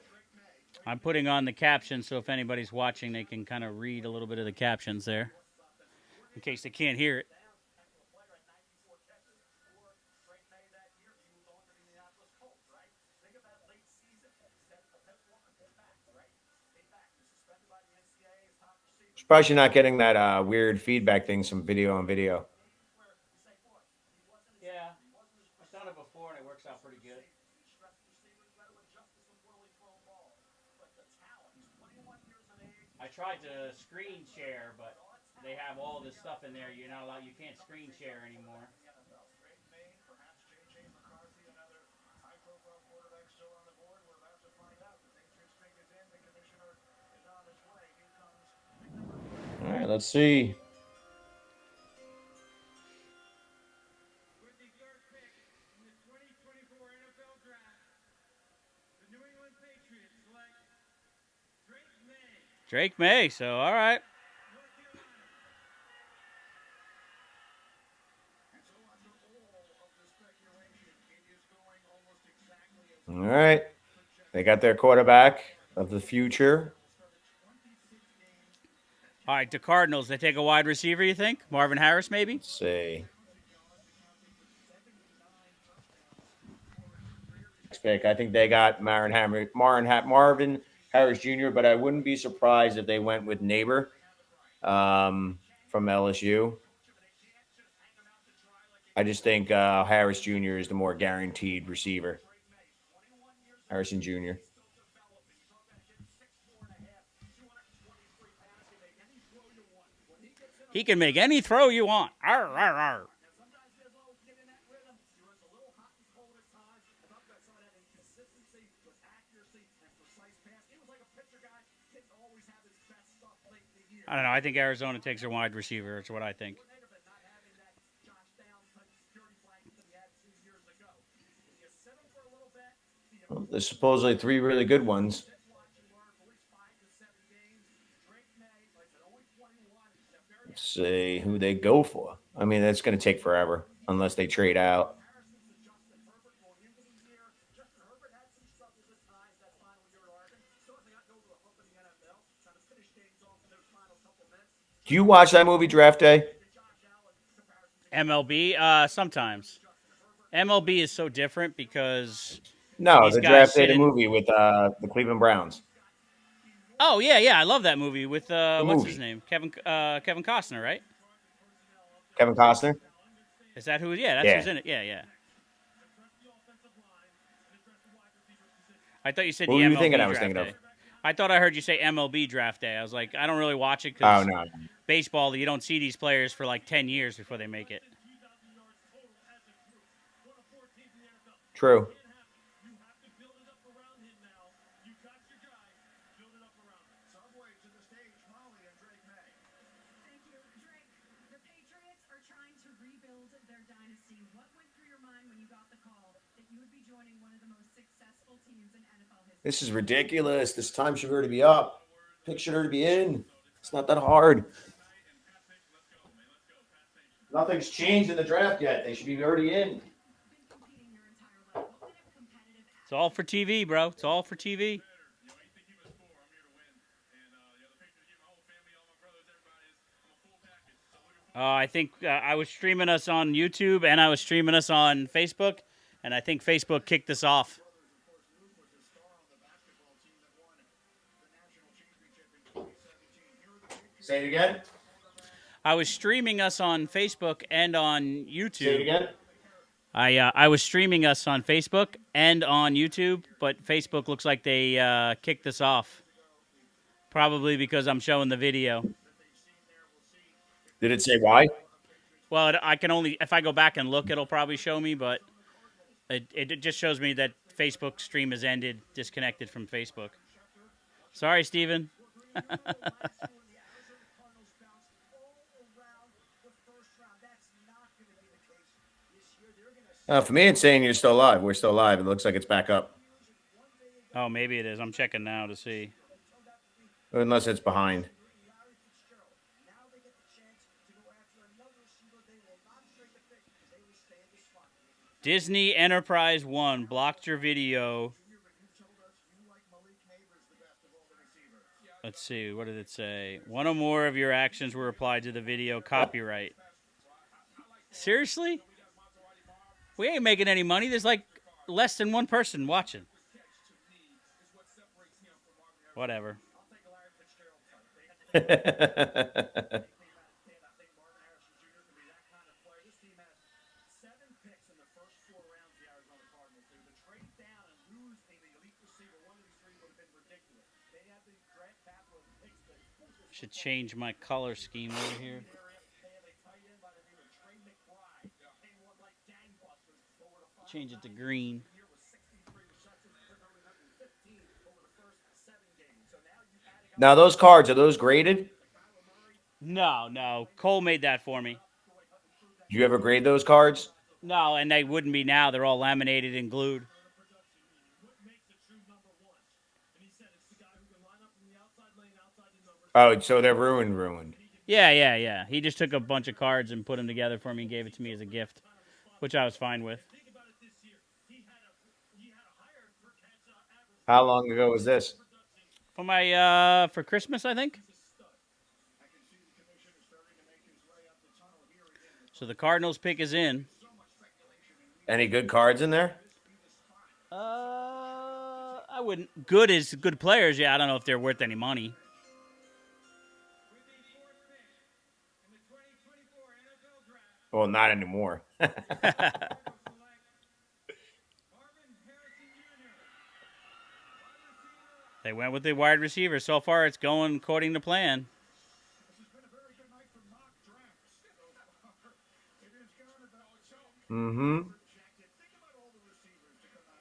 I'm putting on the captions, so if anybody's watching, they can kind of read a little bit of the captions there, in case they can't hear it. Surprised you're not getting that weird feedback thing, some video on video. Yeah, I've done it before, and it works out pretty good. I tried to screen share, but they have all this stuff in there. You're not allowed. You can't screen share anymore. All right, let's see. With the third pick in the 2024 NFL Draft, the New England Patriots select Drake May. Drake May. So all right. All right. They got their quarterback of the future. All right, the Cardinals. They take a wide receiver. You think Marvin Harris, maybe? Let's see. Next pick, I think they got Marvin Harris Jr., but I wouldn't be surprised if they went with Neighbor from LSU. I just think Harris Jr. is the more guaranteed receiver. Harrison Jr. He can make any throw you want. Arr, arr, arr. I don't know. I think Arizona takes a wide receiver. It's what I think. Well, there's supposedly 3 really good ones. Let's see who they go for. I mean, that's going to take forever unless they trade out. Do you watch that movie Draft Day? MLB, sometimes. MLB is so different because No, these the guys draft sit day in. movie with the Cleveland Browns. Oh yeah, I love that movie with The what's his movie. name? Kevin Costner, right? Kevin Costner. Is that who? Yeah, that's Yeah. who's in it. Yeah. I thought you said What the were you thinking? MLB I was draft thinking of. day. I thought I heard you say MLB draft day. I was like, I don't really watch it Oh because no. baseball, you don't see these players for like 10 years before they make it. True. You have to build it up around him now. You got your guy. Build it up around him. Subway to the stage, Molly and Drake May. Thank you. Drake, the Patriots are trying to rebuild their dynasty. What went through your mind when you got the call that you would be joining one of the most successful teams in NFL history? This is ridiculous. This time should already be up. Pick should already be in. It's not that hard. Nothing's changed in the draft yet. They should be already in. Been competing your entire life. What kind of competitive It's all for TV, bro. It's all for TV. I think I was streaming us on YouTube and I was streaming us on Facebook, and I think Facebook kicked us off. Say it again. I was streaming us on Facebook and on Say it YouTube. again. I was streaming us on Facebook and on YouTube, but Facebook looks like they kicked us off. Probably because I'm showing the video. Did it say why? Well, I can only if I go back and look, it'll probably show me, but it just shows me that Facebook stream has ended, disconnected from Facebook. Sorry, Steven. For me, it's saying you're still alive. We're still alive. It looks like it's back up, Oh, maybe it is. I'm checking now to see. unless it's behind. Disney Enterprise One blocked your video. Let's see. What did it say? One or more of your actions were applied to the video. Copyright. Seriously? We ain't making any money. There's like less than one person watching. Whatever. Should change my color scheme over here. Change it to green. Now, those cards, are those graded? No. Cole made that for me. Do you ever grade those cards? No, and they wouldn't be now. They're all laminated and glued. Oh, so they're ruined. Yeah. He just took a bunch of cards and put them together for me and gave it to me as a gift, which I was fine with. How long ago was this? For my for Christmas, I think. So the Cardinals pick is in. Any good cards in there? I wouldn't. Good is good players. Yeah, I don't know if they're worth any money. Well, not anymore. They went with the wide receiver. So far, it's going according to plan. Mm-hmm.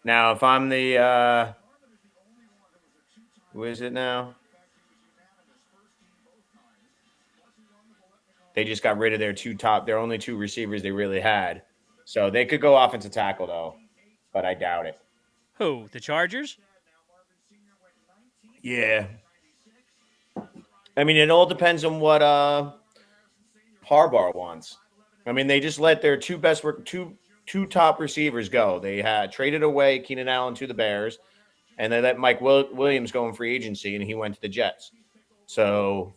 Now, if I'm the who is it now? They just got rid of their only two receivers they really had. So they could go offensive tackle though, but I doubt it. Who? The Chargers? Yeah. I mean, it all depends on what Harbaugh wants. I mean, they just let their two top receivers go. They had traded away Keenan Allen to the Bears, and they let Mike Williams go in free agency, and he went to the Jets. So,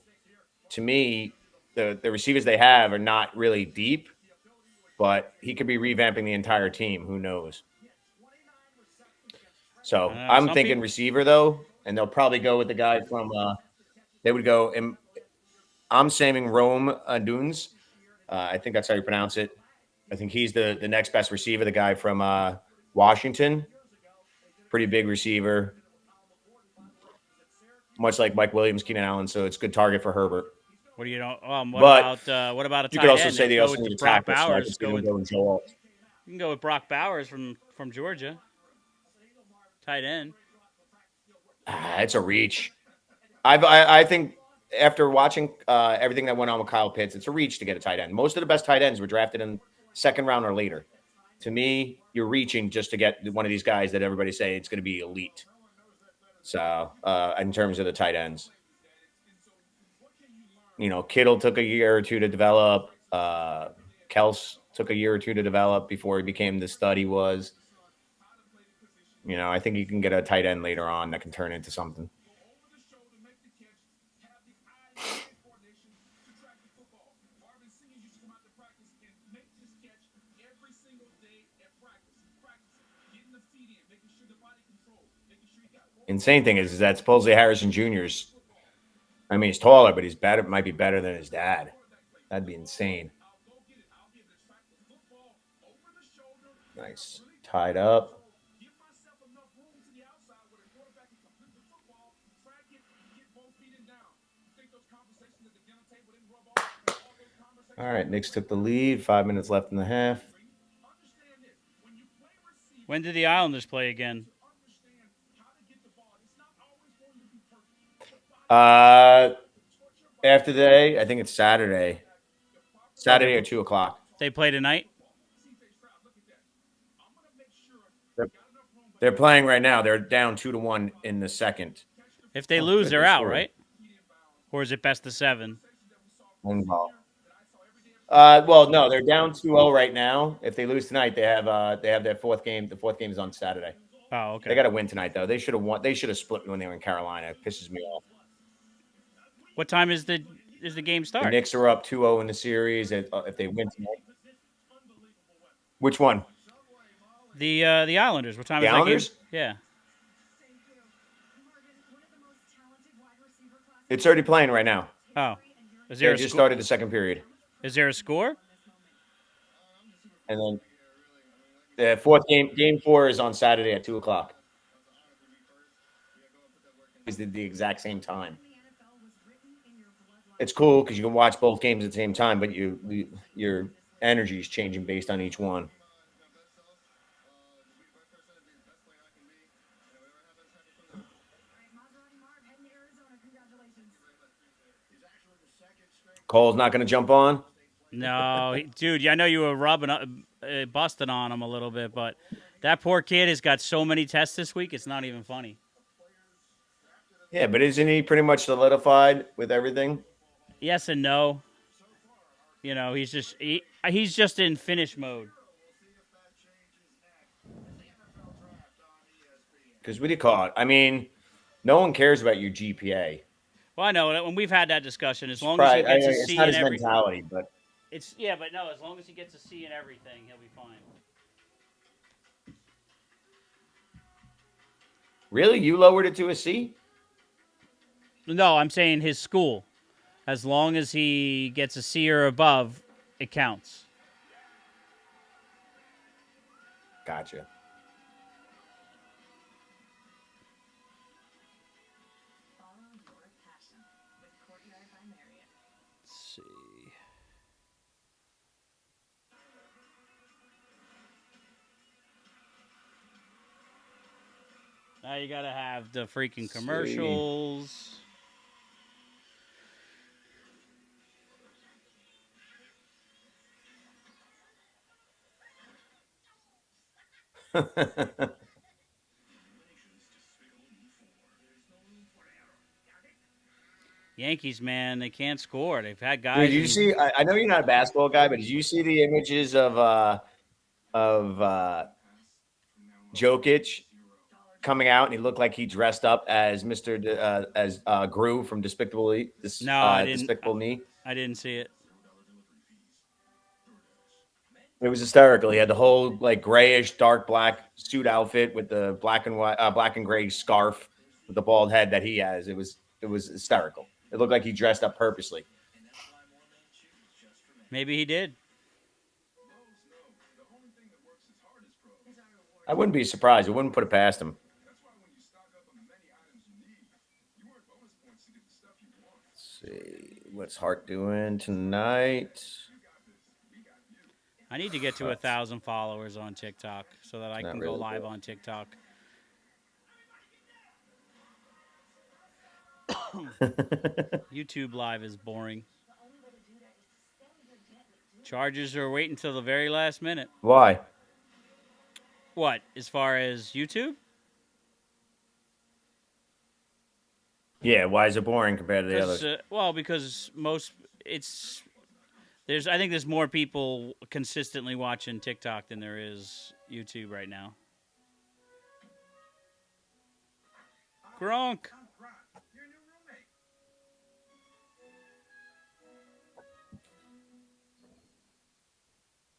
to me, the receivers they have are not really deep, but he could be revamping the entire team. Who knows? So Some I'm thinking people- receiver though, and they'll probably go with the guy from. They would go. I'm saying Rome Dunes. I think that's how you pronounce it. I think he's the next best receiver. The guy from Washington, pretty big receiver, much like Mike Williams, Keenan Allen. So it's a good target for Herbert. What do you know? What But about a tight You could also end? say they Go also with need a Brock tackle. So I Bowers. could see them going Joe Alt. You can go with Brock Bowers from Georgia. Tight end. It's a reach. I think after watching everything that went on with Kyle Pitts, it's a reach to get a tight end. Most of the best tight ends were drafted in second round or later. To me, you're reaching just to get one of these guys that everybody say it's going to be elite. So in terms of the tight ends, Kittle took a year or two to develop. Kels took a year or two to develop before he became the stud he was. I think you can get a tight end later on that can turn into something. Insane thing is that supposedly Harrison Jr.'s, he's taller, but he's better. Might be better than his dad. That'd be insane. Nice. Tied up. All right, Knicks took the lead. 5 minutes left in the half. When did the Islanders play again? After today, I think it's Saturday. Saturday at 2:00. They play tonight? They're playing right now. They're down 2-1 in the second. If they lose, they're out, scored. right? Or is it best of 7? One ball. Well, no, they're down 2-0 right now. If they lose tonight, they have their fourth game. The fourth game is on Saturday. Oh, okay. They got to win tonight, though. They should have won. They should have split when they were in Carolina. It pisses me off. What time is the game The start? Knicks are up 2-0 in the series. If they win tonight, which one? The Islanders. What time The is that Islanders? game? Yeah. It's already playing right now. Oh. Is They there a just sco- started the second period, Is there a score? and then the fourth game, game 4, is on Saturday at 2:00. Is the exact same time. It's cool because you can watch both games at the same time, but your energy is changing based on each one. Cole's not going to jump on. No, dude. I know you were busting on him a little bit, but that poor kid has got so many tests this week. It's not even funny. Yeah, but isn't he pretty much solidified with everything? Yes and no. He's just in finish mode. Because what do you call it? No one cares about your GPA. Well, I know, and we've had that discussion. As long as he gets a It's C not in his everything, mentality, but as long as he gets a C in everything, he'll be fine. really, you lowered it to a C? No, I'm saying his school. As long as he gets a C or above, it counts. Gotcha. Let's see. Now you gotta have the freaking commercials. Yankees, man, they can't score. They've had guys. Dude, did you see? I know you're not a basketball guy, but did you see the images of Jokic coming out, and he looked like he dressed up as Gru from Despicable Me? No, I didn't. Despicable Me. I didn't see it. It was hysterical. He had the whole like grayish, dark black suit outfit with the black and white, black and gray scarf with the bald head that he has. It was hysterical. It looked like he dressed up purposely. Maybe he did. I wouldn't be surprised. I wouldn't put it past him. Let's see. What's Hart doing tonight? I need to get to 1,000 followers on TikTok so that I Not can go really live good. on TikTok. YouTube Live is boring. Chargers are waiting until the very last minute. Why? What, as far as YouTube? Yeah, why is it boring compared to the others? Because I think there's more people consistently watching TikTok than there is YouTube right now. Gronk. I'm Gronk, your new roommate.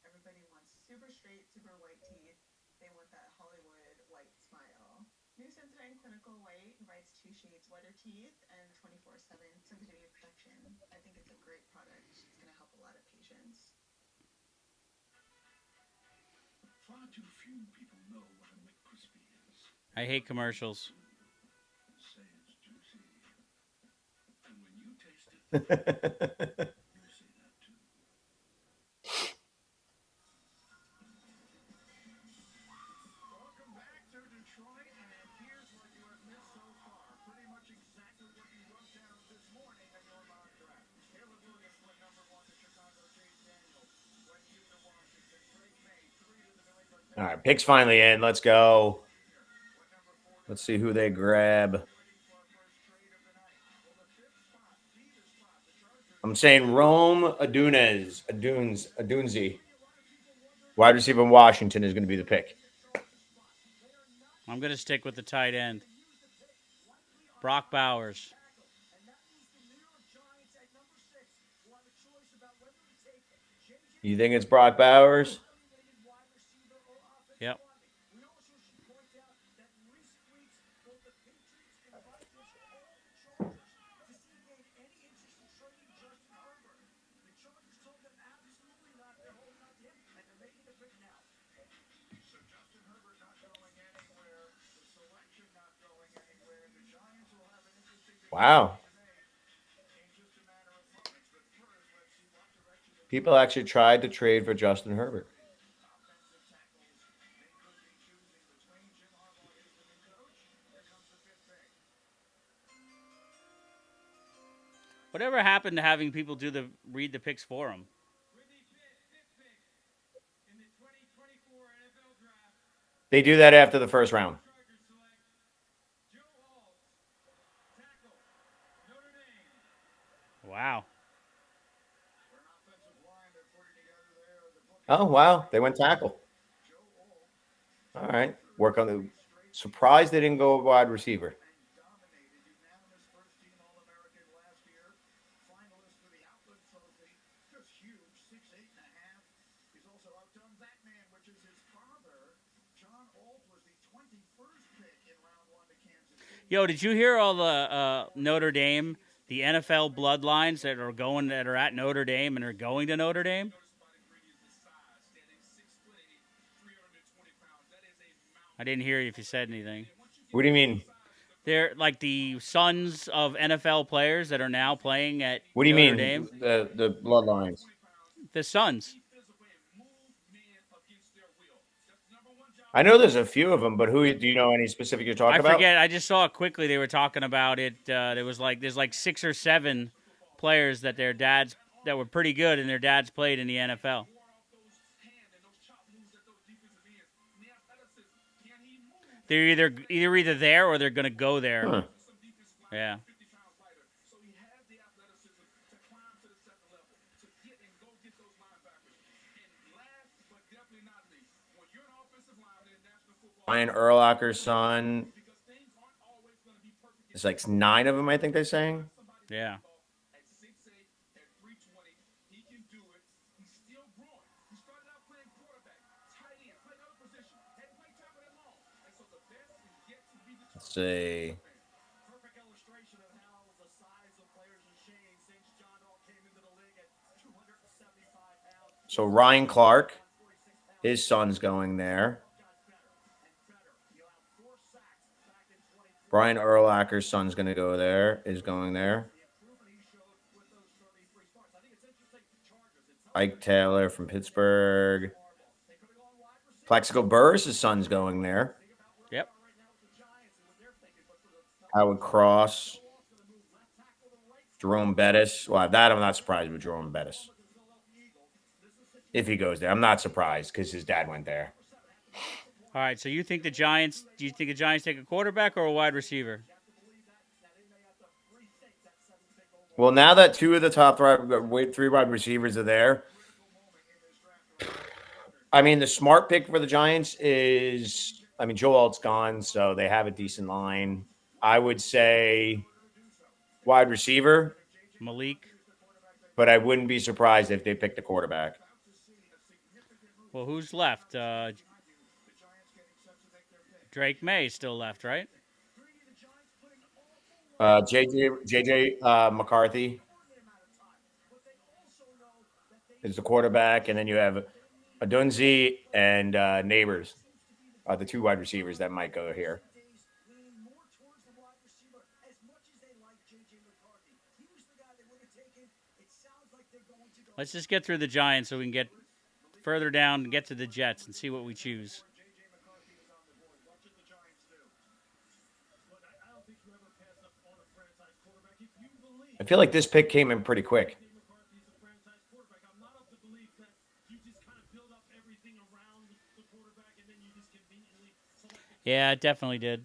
Everybody wants super straight, super white teeth. They want that Hollywood white smile. New Sensodyne Clinical White provides 2 shades whiter teeth and 24/7 sensitivity protection. I think it's a great product. It's going to help a lot of patients. Far too few people know what a McCrispy is. I hate commercials. Say it's juicy. And when you taste it, you'll say that too. Welcome back to Detroit, and here's what you have missed so far. Pretty much exactly what you wrote down this morning in your mock draft. Caleb Williams went number 1 to Chicago. Chase Daniel went 2 to Washington. Drake May 3 to the New England All right, picks finally in. Let's go. Let's see who they grab. I'm saying Rome Adunzi. Wide receiver in Washington is going to be the pick. I'm going to stick with the tight end. Brock Bowers. You think it's Brock Bowers? Yep. Wow. People actually tried to trade for Justin Herbert. Whatever happened to having people read the picks for them? With the fifth pick in the 2024 NFL Draft, They do that after the first round. Chargers select Joe Alt, tackle, Notre Dame. Wow. Oh, wow. They went tackle. All right. Work on the surprised they didn't go wide receiver. Yo, did you hear all the Notre Dame, the NFL bloodlines that are at Notre Dame and are going to Notre Dame? I didn't hear you if you said anything. What do you mean? They're like the sons of NFL players that are now playing at What do you Notre mean? Dame. The bloodlines. The sons. I know there's a few of them, but who do you know any specific you're talking I about? forget. I just saw it quickly. They were talking about it. There's like 6 or 7 players that their dads that were pretty good, and their dads played in the NFL. They're either there or they're gonna go there. Huh. Yeah. Ryan Urlacher's son. It's like 9 of them, I think they're saying. Yeah. see. Perfect illustration of how the size of players has changed since John All came into the league at 275 pounds. So Ryan Clark, his son's going there. Got better and better. You have 4 sacks back in 2020. Brian Urlacher's son's going to go there. Is going there. The improvement he showed with those 33 starts. I think it's interesting. Chargers. It's Ike Taylor from Pittsburgh. they could have gone wide receiver. Plaxico Burris' son's going there. Yep. Right now with the Giants and what they're thinking, but for the Howard Cross. Jerome Bettis. Well, that I'm not surprised with Jerome Bettis. If he goes there, I'm not surprised because his dad went there. All right. So you think the Giants? Do you think the Giants take a quarterback or a wide receiver? Well, now that 2 of the top 3 wide receivers are there, I mean, the smart pick for the Giants is, I mean, Joe Alt's gone, so they have a decent line. I would say wide receiver, Malik. but I wouldn't be surprised if they picked a quarterback. Well, who's left? Drake May still left, right? JJ McCarthy is the quarterback, and then you have Adunzi and Neighbors are the 2 wide receivers that might go here. Let's just get through the Giants so we can get further down and get to the Jets and see what we choose. I feel like this pick came in pretty quick. Yeah, it definitely did.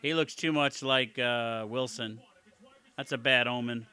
He looks too much like Wilson. That's a bad omen.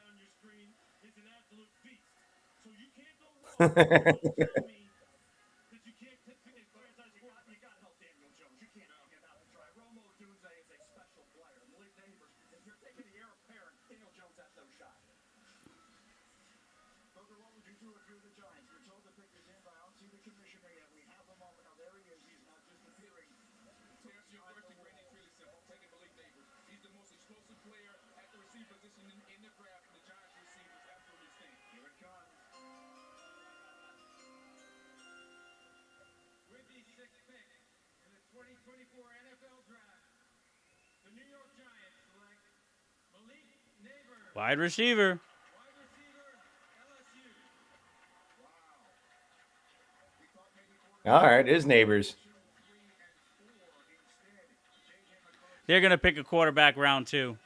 Booker, what would you do if you're the Giants? You're told to pick his in, but I don't see the commissioner yet. We have a moment. Now, there he is. He's not just appearing. To answer your question, Brady, it's really simple. I'm taking Malik Neighbors. He's the most explosive player at the receiver position in the draft, and the Giants receivers absolutely stink. Here it comes. With the 6th pick in the 2024 NFL Draft, the New York Giants select Malik Neighbors, Wide receiver. wide receiver, LSU. All right, his Neighbors. They're going to pick a quarterback round 2.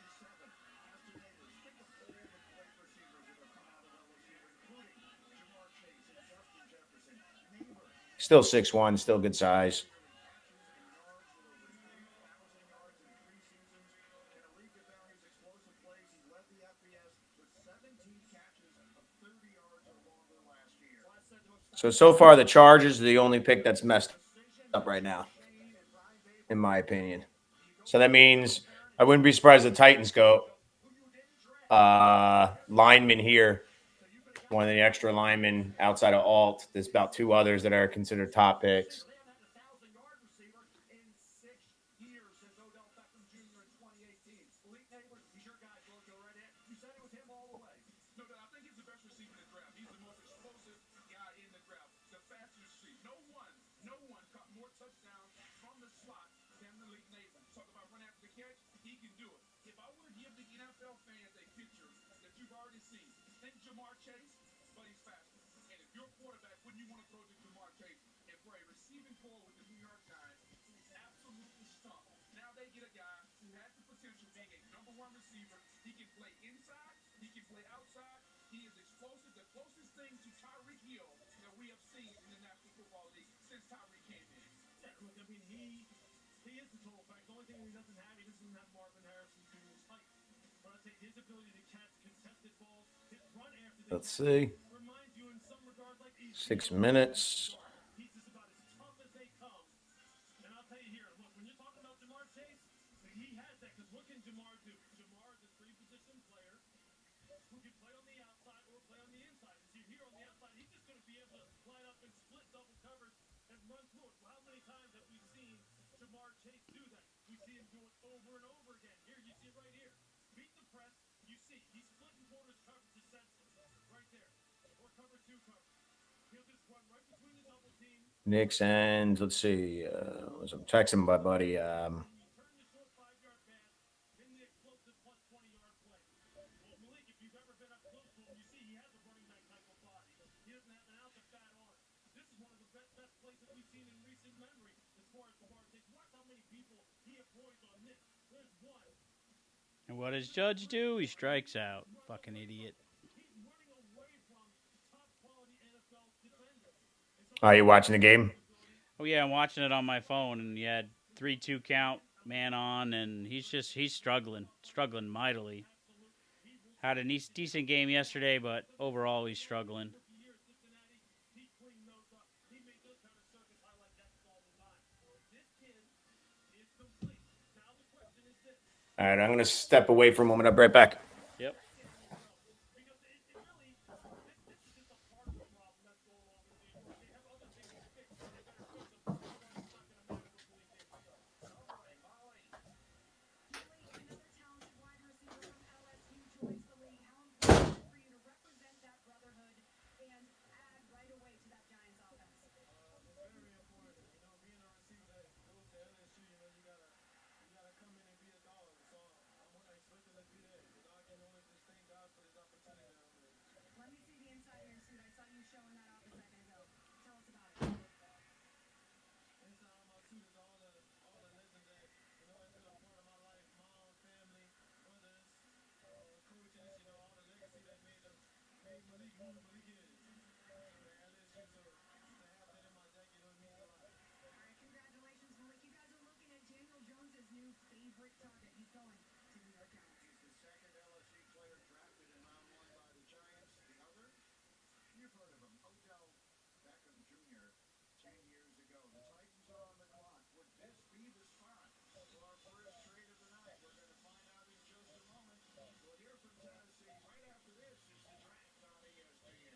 Still 6'1", still good size. So far, the Chargers are the only pick that's messed up right now, in my opinion. So that means I wouldn't be surprised if the Titans go lineman here. One of the extra linemen outside of Alt. There's about 2 others that are considered top picks. Let's see. Reminds you in some regards 6 minutes. He's just about as tough as they come. And I'll tell you here, look, when you're talking about Jamar Chase, he has that. Because what can Jamar do? Jamar is a three-position player who can play on the outside or play on the inside. As you hear on the outside, he's just going to be able to line up and split double covers and run through it. How many times have we seen Jamar Chase do that? We see him do it over and over again. Here, you see it right here. Beat the press. You see, he's splitting quarters coverage essentially. Right there. Or cover two coverage. He'll just run right between the double team. Knicks and let's see. I'm texting my buddy. Turn the short 5-yard pass, then the explosive plus 20-yard play. Well, Malik, if you've ever been up close to him, you see he has a running back type of body. He doesn't have an ounce of fat on him. This is one of the best plays that we've seen in recent memory as far as Jamar Chase. Watch how many people he employs on this. There's one. And what does Judge do? He strikes out. Fucking idiot. He's running away from top-quality NFL defenders. Are you watching the game? Oh yeah, I'm watching it on my phone, and he had 3-2 count, man on, and he's struggling mightily. Had a decent game yesterday, but overall he's struggling. He cleaned those up. He made those kind of circus highlight decks all the time. This kid is complete. Now the question is this. All right, I'm gonna step away for a moment. I'll be right back. Yep. Because it really, this is just a part of the problem that's going on with New York. They have other things to fix. They better fix them. Otherwise, it's not going to matter what Malik Davis does. All right, Molly. Another talented wide receiver from LSU joins the league. How important is it for you to represent that brotherhood and add right away to that Giants offense? Very important. You know, being a receiver that goes to LSU, you know, you gotta come in and be a dog. So I'm expected to be there. You know, I can only just thank God for this opportunity that I'm in. Let me see the inside of your suit. I saw you showing that off a second ago. Tell us about it. Inside of my suit is all the legends that, you know, has been a part of my life. Mom, family, brothers, coaches, you know, all the legacy that made Malik who Malik is. LSU, so to have that in my jacket, it means a lot. All right, congratulations, Malik. You guys are looking at Daniel Jones's new favorite target. He's going to New York Giants. He's the second LSU player drafted in round 1 by the Giants. The other, you've heard of him, Odell Beckham Jr. 10 years ago. The Titans are on the clock. Would this be the spot for our first trade of the night? We're going to find out in just a moment. We'll hear from Tennessee right after this. It's the draft on ESPN.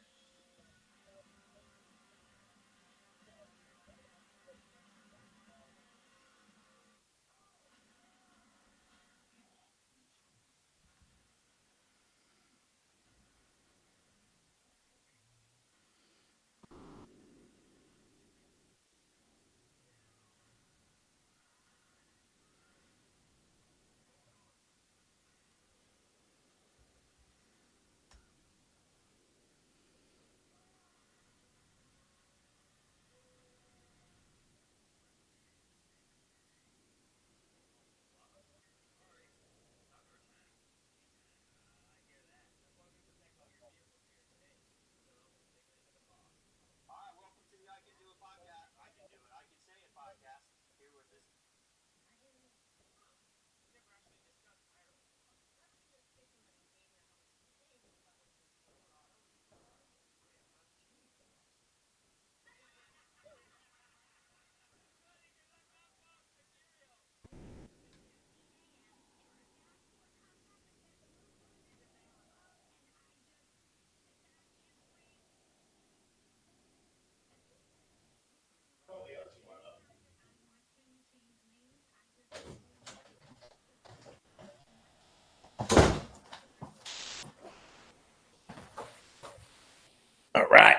All right.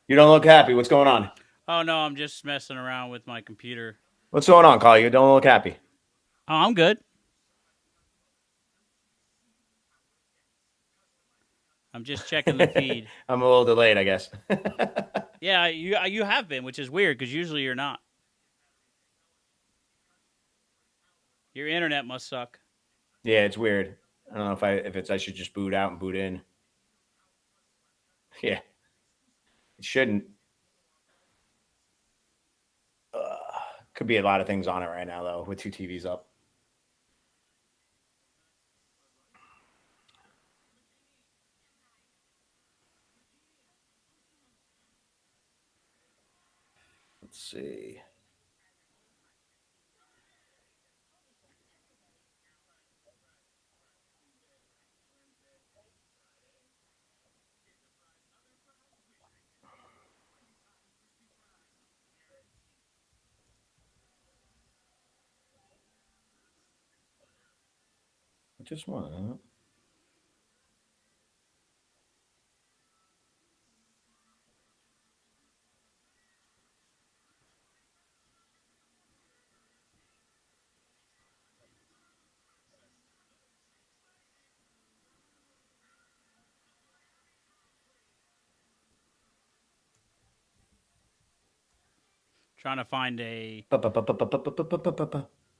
You don't look happy. What's going on? Oh no, I'm just messing around with my computer. What's going on, Carl? You don't look happy. Oh, I'm good. I'm just checking the feed. I'm a little delayed, I guess. Yeah, you have been, which is weird because usually you're not. Your internet must suck. Yeah, it's weird. I don't know if I should just boot out and boot in. Yeah, it shouldn't. Could be a lot of things on it right now, though, with 2 TVs up. Let's see. Just one. Huh? Trying to find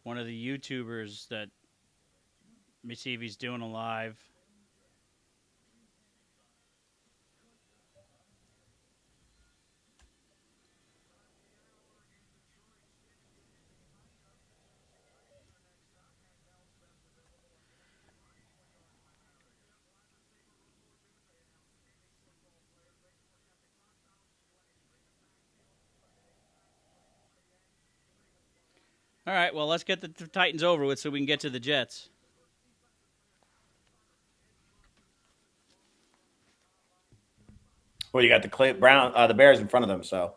one of the YouTubers that. Let me see if he's doing a live. All right, well, let's get the Titans over with so we can get to the Jets. Well, you got the Bears in front of them. So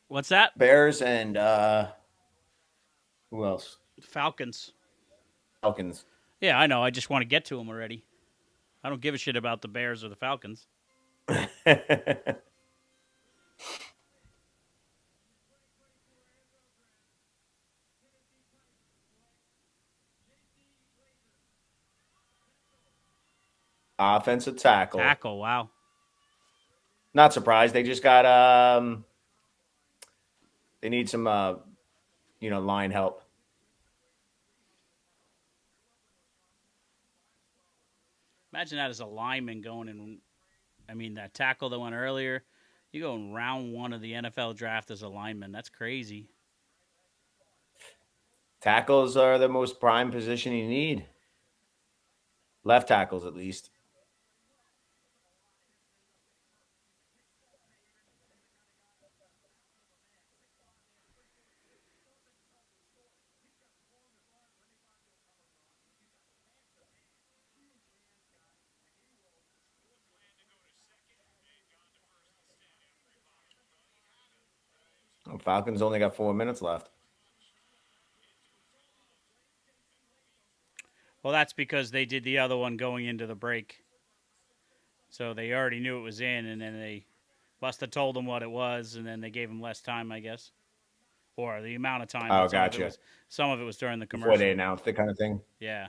What's that? Bears and who else? Falcons. Falcons. Yeah, I know. I just want to get to them already. I don't give a shit about the Bears or the Falcons. Offensive tackle. Tackle, wow. Not surprised. They just got they need some line help. Imagine that as a lineman going in. I mean, that tackle that went earlier, you go in round 1 of the NFL draft as a lineman. That's crazy. Tackles are the most prime position you need. Left tackles, at least. Falcons only got 4 minutes left. Well, that's because they did the other one going into the break. So they already knew it was in, and then they must have told them what it was, and then they gave them less time, I guess. Or the amount of time. Oh, Some gotcha. Some of it was during the commercial. Before they announced it kind of thing? Yeah.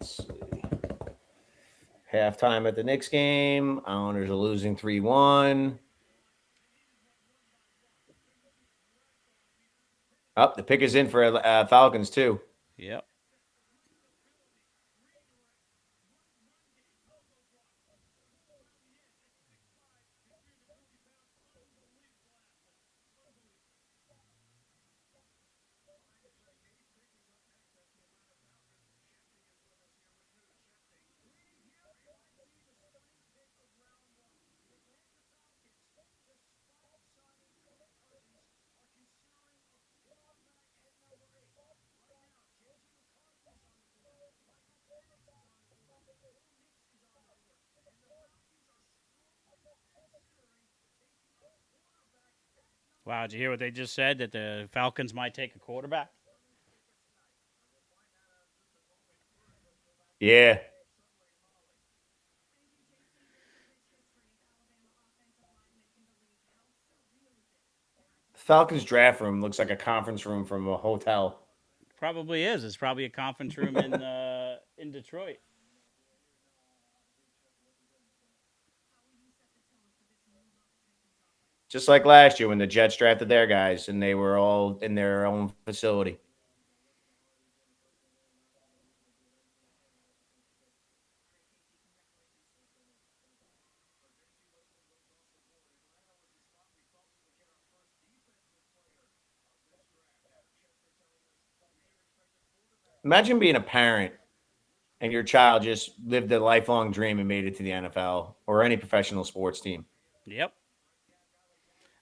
Let's see. Halftime at the Knicks game. Islanders are losing 3-1. Oh, the pick is in for Falcons, too. Yep. Wow, did you hear what they just said? That the Falcons might take a quarterback? Yeah. Falcons draft room looks like a conference room from a hotel. Probably is. It's probably a conference room in Detroit. Just like last year when the Jets drafted their guys and they were all in their own facility. Imagine being a parent and your child just lived a lifelong dream and made it to the NFL or any professional sports team. Yep.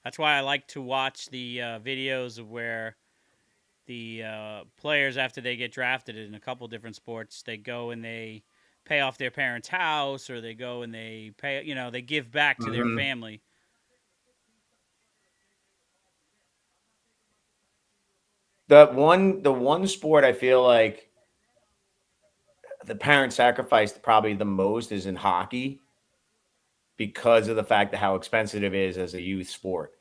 That's why I like to watch the videos of where the players, after they get drafted in a couple different sports, they go and they pay off their parents' house, or they go and they pay, they give back to their Mhm. family. The one sport I feel like the parents sacrificed probably the most is in hockey because of the fact of how expensive it is as a youth sport.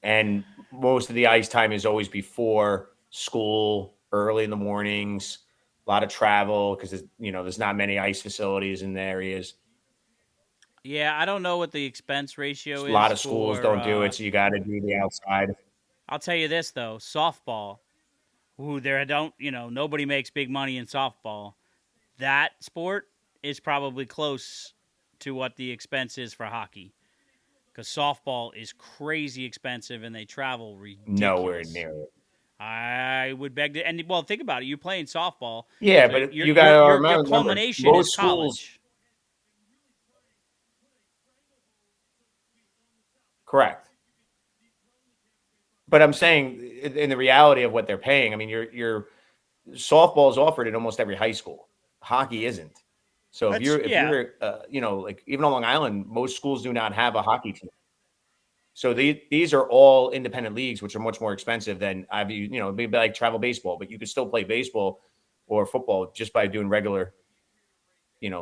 And most of the ice time is always before school, early in the mornings, a lot of travel because there's not many ice facilities in the areas. Yeah, I don't know what the expense ratio A lot is of schools for. don't do it, so you got to do the outside. I'll tell you this though, softball. Who there don't nobody makes big money in softball. That sport is probably close to what the expense is for hockey, because softball is crazy expensive and they travel Nowhere ridiculous. near it. I would beg to, and well, think about it. You're playing softball, Yeah, so but your you got your to your your remember culmination is most schools. college. Correct. But I'm saying in the reality of what they're paying, I mean, your softball is offered at almost every high school. Hockey isn't. So if That's you're if yeah, you're like even on Long Island, most schools do not have a hockey team. So these are all independent leagues, which are much more expensive than maybe like travel baseball, but you could still play baseball or football just by doing regular,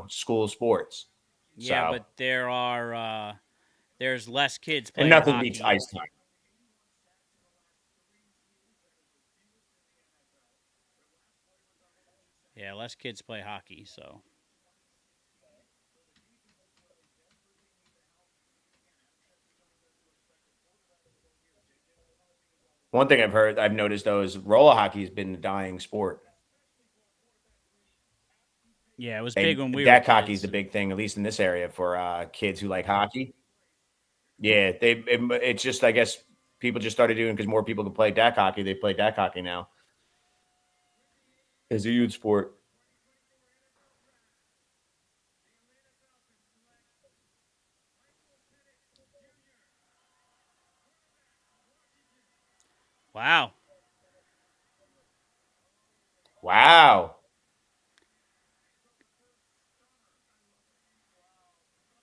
school sports. yeah, So but there's less kids and playing nothing beats hockey. ice time. Yeah, less kids play hockey, so. One thing I've noticed though is roller hockey has been a dying sport. Yeah, it was big And when we were deck hockey is the kids. big thing, at least in this area for kids who like hockey. Yeah, it's just I guess people just started doing because more people can play deck hockey. They play deck hockey now as a youth sport. Wow. Wow.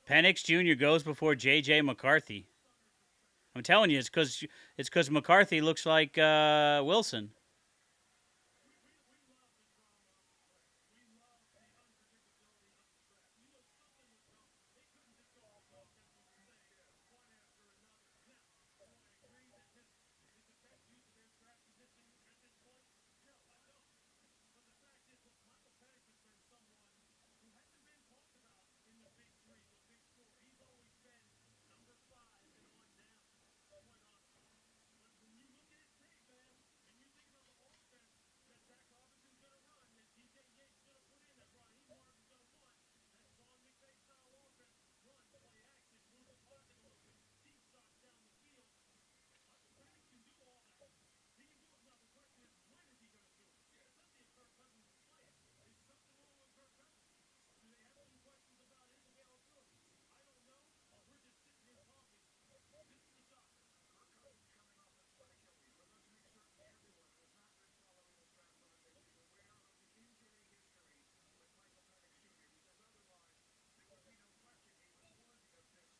Penix Jr. goes before J.J. McCarthy. I'm telling you, it's because McCarthy looks like Wilson.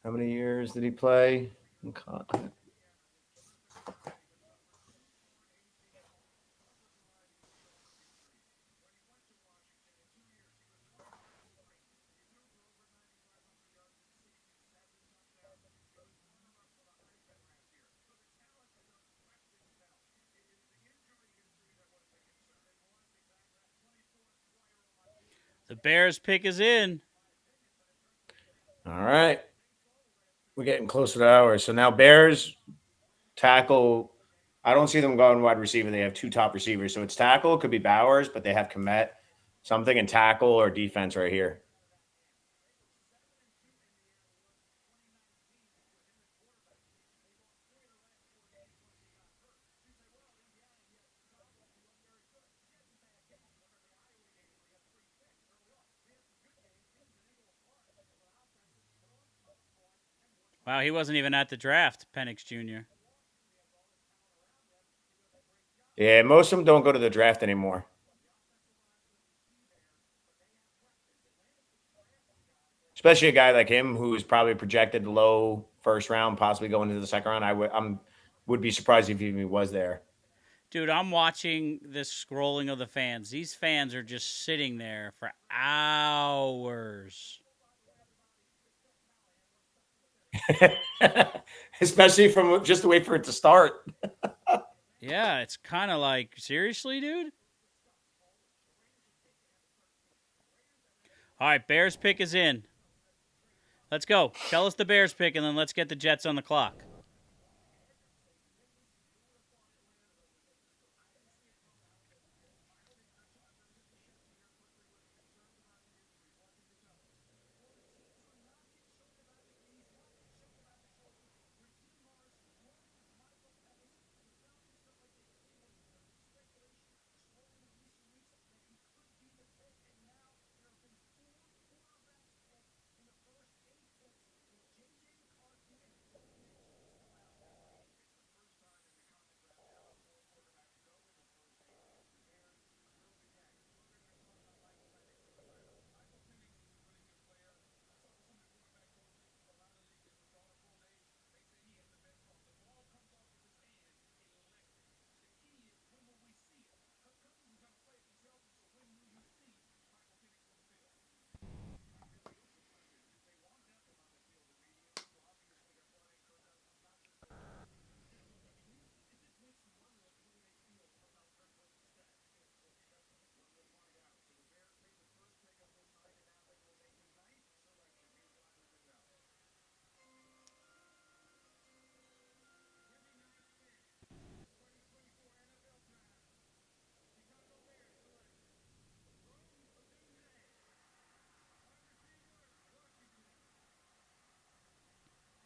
How many years did he play? The Bears pick is in. All right. We're getting close to the hour. So now Bears tackle. I don't see them going wide receiver. They have two top receivers. So it's tackle. It could be Bowers, but they have Komet. Something in tackle or defense right here. Wow, he wasn't even at the draft, Penix Jr. Yeah, most of them don't go to the draft anymore. Especially a guy like him who's probably projected low first round, possibly going into the second round. I would be surprised if he even was there. Dude, I'm watching this scrolling of the fans. These fans are just sitting there for hours. Especially from just to wait for it to start. Yeah, it's kind of like, seriously, dude? All right, Bears pick is in. Let's go. Tell us the Bears pick, and then let's get the Jets on the clock.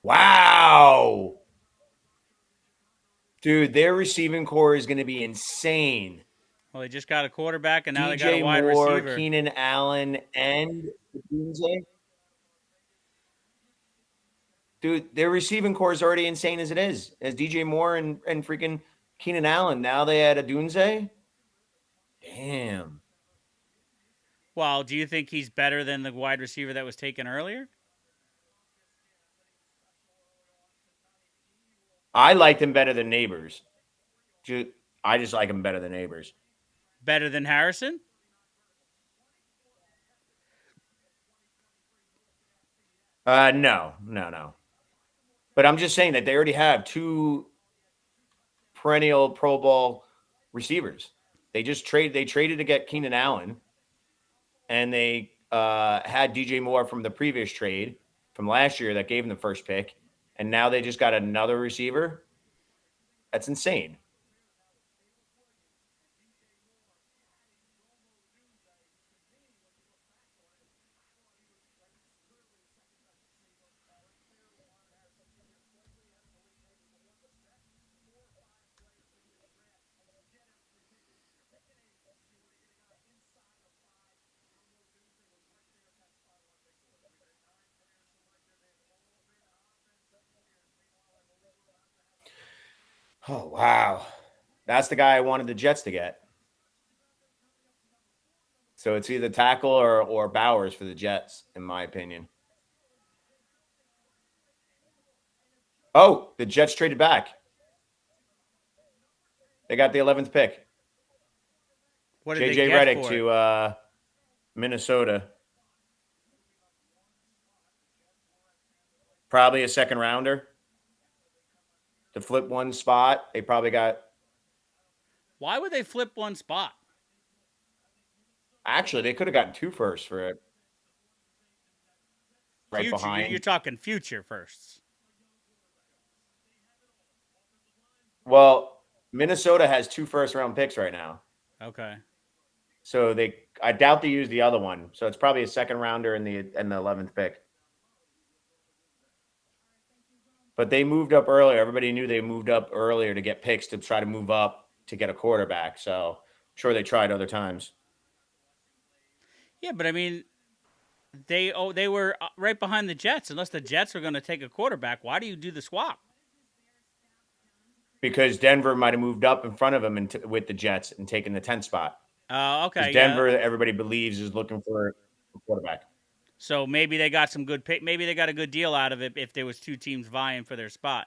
Wow. Dude, their receiving core is going to be insane. Well, they just got a quarterback, and now they got a DJ wide Moore, receiver. Keenan Allen, and Dunze. Dude, their receiving core is already insane as it is. As DJ Moore and freaking Keenan Allen. Now they had a Dunze. Damn. Well, do you think he's better than the wide receiver that was taken earlier? I liked him better than Neighbors. I just like him better than Neighbors. Better than Harrison? No. But I'm just saying that they already have two perennial Pro Bowl receivers. They traded to get Keenan Allen, and they had DJ Moore from the previous trade from last year that gave him the first pick, and now they just got another receiver. That's insane. Oh, wow. That's the guy I wanted the Jets to get. So it's either tackle or Bowers for the Jets, in my opinion. Oh, the Jets traded back. They got the 11th pick. What did JJ they get Redick for to Minnesota. Probably a second rounder. To flip one spot, they probably got. Why would they flip one spot? Actually, they could have gotten 2 firsts for it. Right Future, behind. You're talking future firsts. Well, Minnesota has 2 first-round picks right now. Okay. So I doubt they use the other one. So it's probably a second rounder and the 11th pick. But they moved up earlier. Everybody knew they moved up earlier to get picks to try to move up to get a quarterback. So I'm sure they tried other times. Yeah, but I mean, they were right behind the Jets. Unless the Jets were going to take a quarterback, why do you do the swap? because Denver might have moved up in front of him with the Jets and taken the 10th spot. Because Okay, Denver, yeah. everybody believes, is looking for a quarterback. So maybe they got some good pick. Maybe they got a good deal out of it if there was two teams vying for their spot.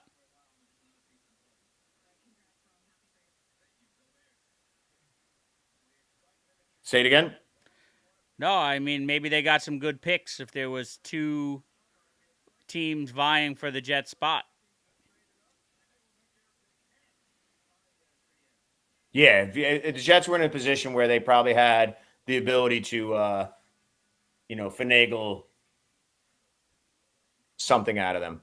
Say it again. No, I mean maybe they got some good picks if there was two teams vying for the Jets spot. Yeah, if the Jets were in a position where they probably had the ability to, finagle something out of them.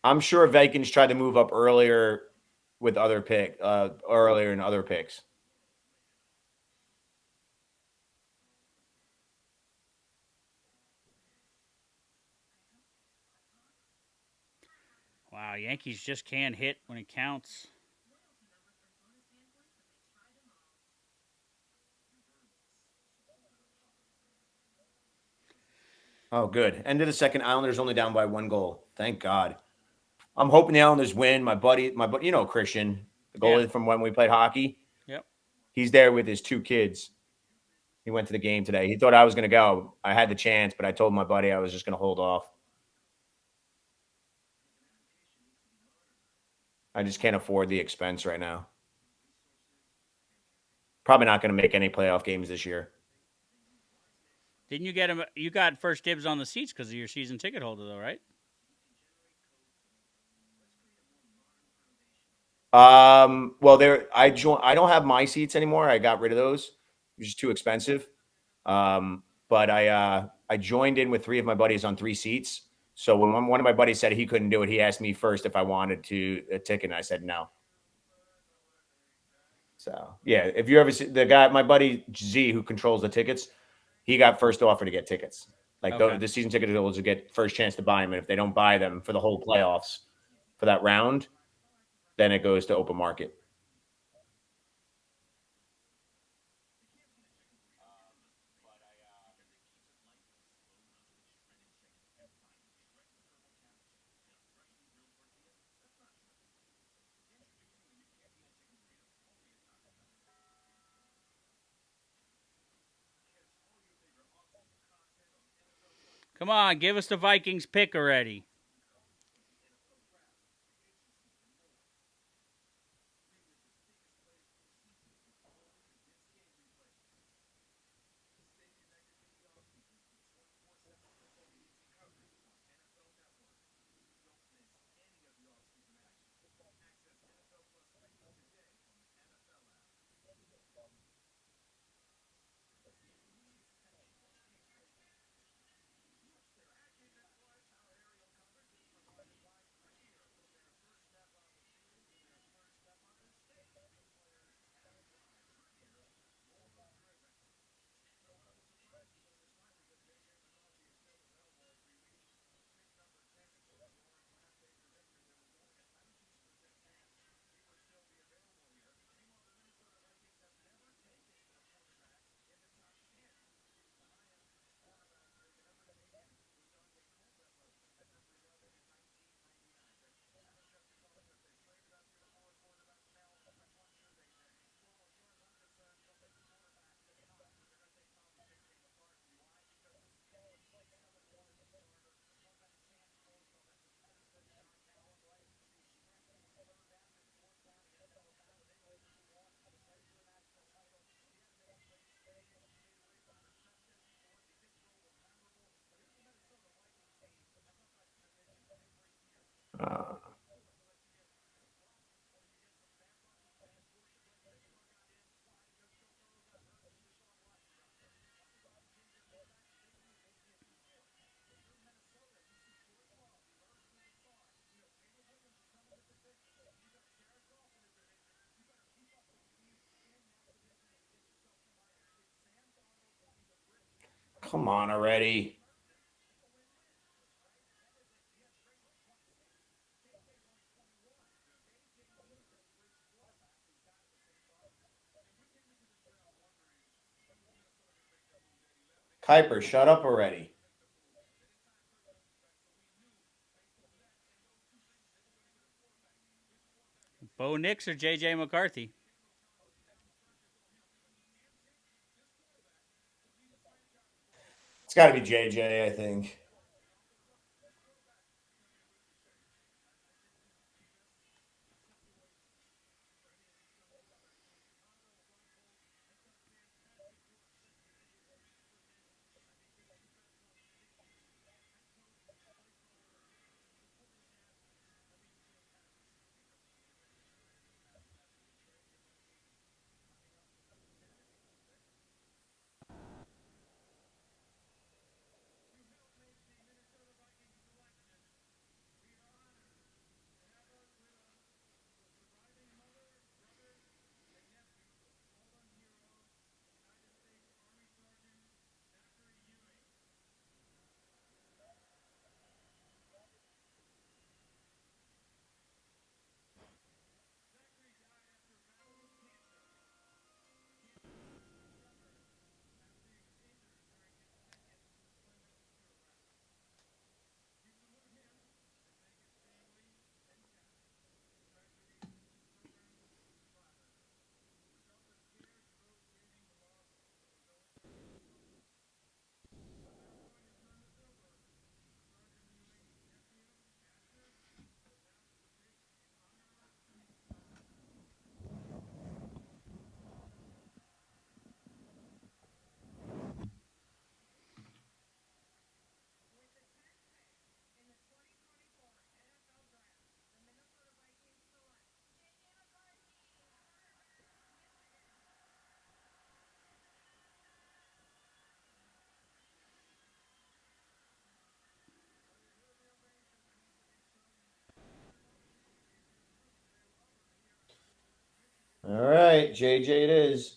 I'm sure Vikings tried to move up earlier with earlier in other picks. Wow, Yankees just can't hit when it counts. Oh, good. End of the second. Islanders only down by 1 goal. Thank God. I'm hoping the Islanders win. My buddy, Christian, the goalie from when we played hockey. Yep. He's there with his 2 kids. He went to the game today. He thought I was going to go. I had the chance, but I told my buddy I was just going to hold off. I just can't afford the expense right now. Probably not going to make any playoff games this year. Didn't you get him? You got first dibs on the seats because of your season ticket holder, though, right? Well, I don't have my seats anymore. I got rid of those. It was just too expensive. But I joined in with 3 of my buddies on 3 seats. So when one of my buddies said he couldn't do it, he asked me first if I wanted a ticket, and I said no. So yeah, if you ever see my buddy Z, who controls the tickets, he got first offer to get tickets. Like Okay. the season ticket holders will get first chance to buy them, and if they don't buy them for the whole playoffs for that round, then it goes to open market. Come on, give us the Vikings pick already. Come on already. Kuiper, shut up already. Bo Nix or J.J. McCarthy? It's got to be JJ, I think. All right, JJ it is.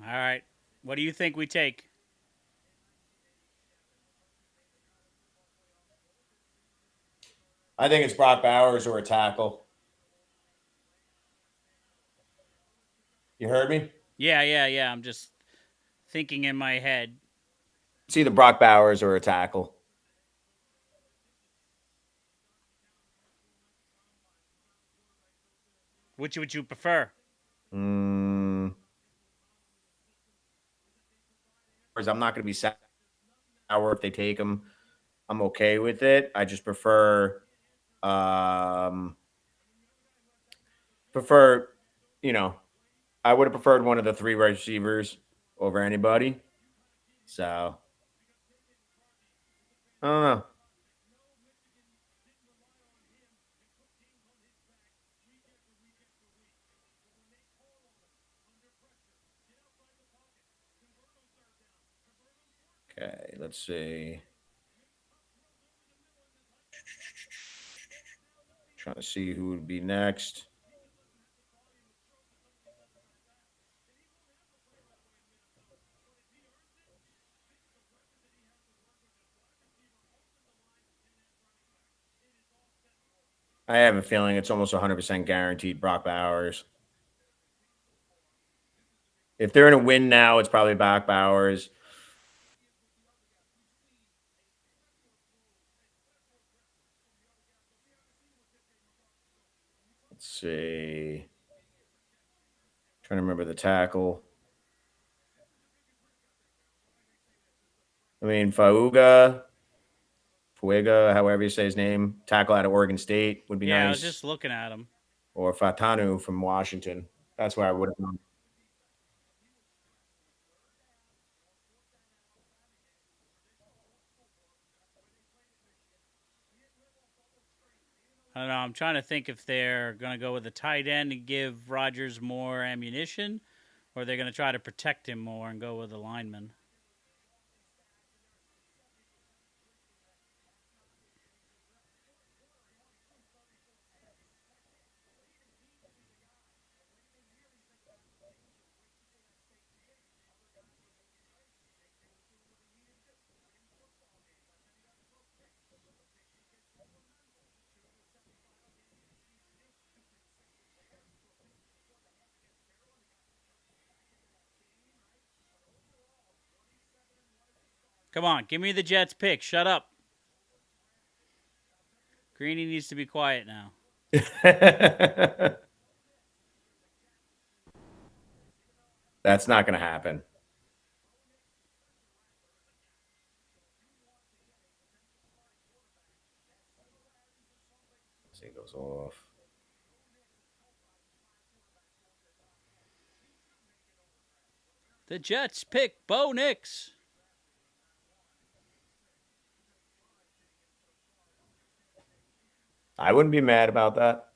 All right. What do you think we take? I think it's Brock Bowers or a tackle. You heard me? Yeah. I'm just thinking in my head. It's either Brock Bowers or a tackle. Which would you prefer? I'm not going to be sour if they take him. I'm okay with it. I just prefer, you know, I would have preferred one of the three receivers over anybody. So, I don't know. Okay, let's see. Trying to see who would be next. I have a feeling it's almost 100% guaranteed Brock Bowers. If they're in a win now, it's probably Brock Bowers. Let's see. Trying to remember the tackle. I mean, Fuega, however you say his name, tackle out of Oregon State would be Yeah, nice. I was just looking at him. Or Fatanu from Washington. That's where I would have gone. I don't know. I'm trying to think if they're going to go with a tight end and give Rodgers more ammunition, or they're going to try to protect him more and go with a lineman. Come on, give me the Jets pick. Shut up. Greeny needs to be quiet now. That's not going to happen. This thing goes off. The Jets pick Bo Nix. I wouldn't be mad about that.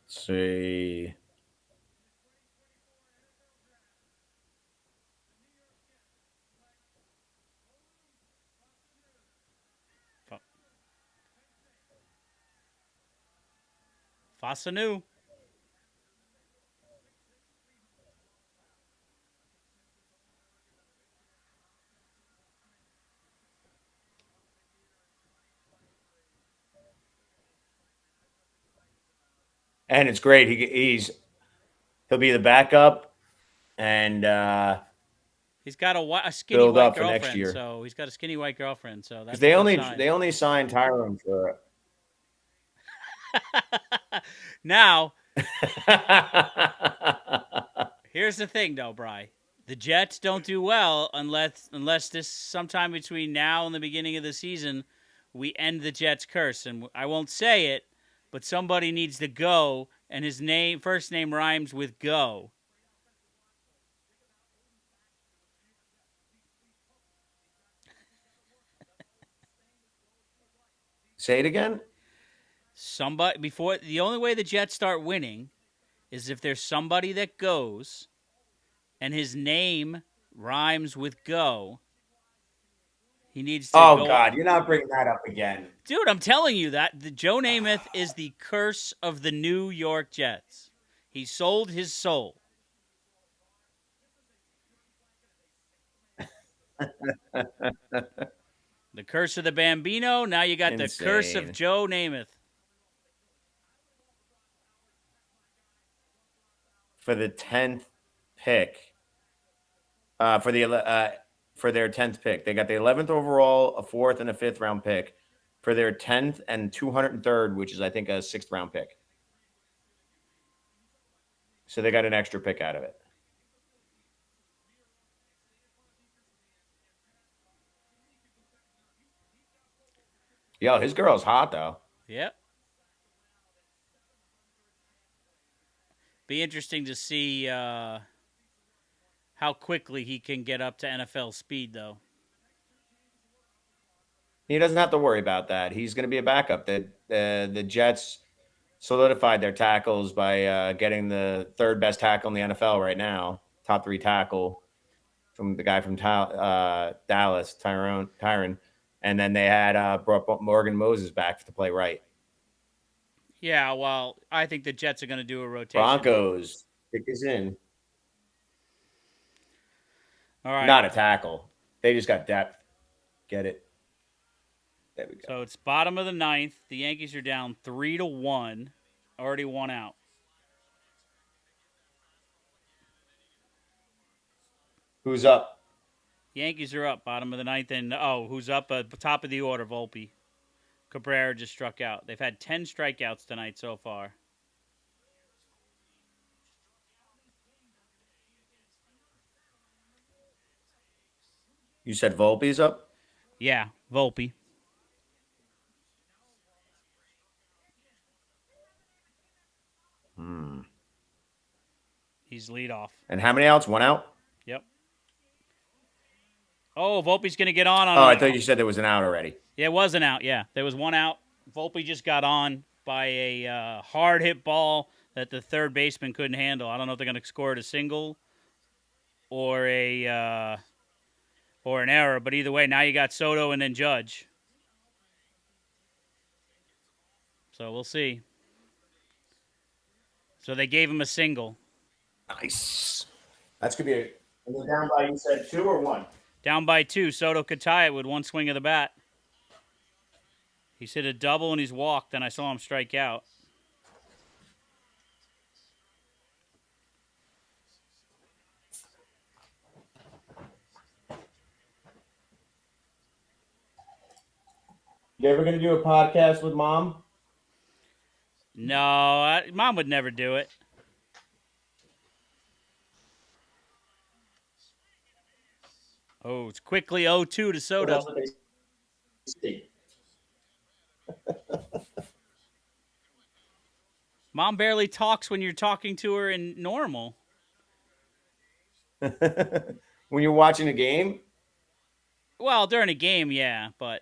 Let's see. Fasanu. And it's great. He'll be the backup and He's got a skinny build white up for girlfriend, next year. so he's got a skinny white girlfriend. So that's Because a good sign. they only signed Tyrone for Now, here's the thing, though, Bry. The Jets don't do well unless this sometime between now and the beginning of the season we end the Jets curse. And I won't say it, but somebody needs to go, and his first name rhymes with go. Say it again. The only way the Jets start winning is if there's somebody that goes and his name rhymes with go. He needs to Oh go. God, you're not bringing that up again. Dude, I'm telling you that the Joe Namath is the curse of the New York Jets. He sold his soul. The curse of the Bambino. Now you got the curse of Insane. Joe Namath. For the 10th pick, for their 10th pick, they got the 11th overall, a 4th and a 5th round pick for their 10th and 203rd, which is I think a 6th round pick. So they got an extra pick out of it. Yo, his girl's hot though. Yep. Be interesting to see how quickly he can get up to NFL speed, though. He doesn't have to worry about that. He's going to be a backup. The Jets solidified their tackles by getting the third best tackle in the NFL right now, top 3 tackle from the guy from Dallas, Tyron. And then they had brought Morgan Moses back to play right. Yeah, well, I think the Jets are going to do a rotation. Broncos, pick is in. All right. Not a tackle. They just got depth. Get it? There we go. So it's bottom of the 9th. The Yankees are down 3-1. Already 1 out. Who's up? Yankees are up, bottom of the 9th. And, who's up at the top of the order? Volpe. Cabrera just struck out. They've had 10 strikeouts tonight so far. You said Volpe's up? Yeah, Volpe. He's leadoff. And how many outs? 1 out? Yep. Oh, Volpe's going to get on. I thought you said there was an out already. Yeah, it was an out, yeah. There was 1 out. Volpe just got on by a hard hit ball that the third baseman couldn't handle. I don't know if they're going to score it a single or an error. But either way, now you got Soto and then Judge. So we'll see. So they gave him a single. Nice. That's going to be a. And they're down by, you said 2 or 1? Down by 2. Soto could tie it with one swing of the bat. He's hit a double and he's walked, and I saw him strike out. You ever going to do a podcast with Mom? No, Mom would never do it. Oh, it's quickly 0-2 to Soto. Mom barely talks when you're talking to her in normal. When you're watching a game? Well, during a game, yeah, but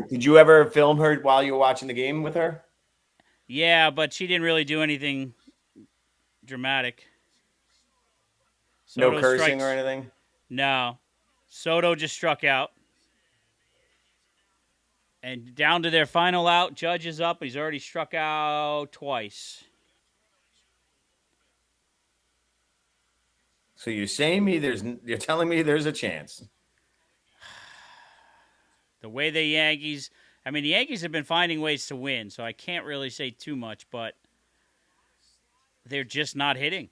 Did you ever film her while you were watching the game with her? yeah, but she didn't really do anything dramatic. No Soto cursing strikes- or anything? No. Soto just struck out. And down to their final out, Judge is up. He's already struck out twice. So you're saying you're telling me there's a chance. The way the Yankees have been finding ways to win, so I can't really say too much, but they're just not hitting.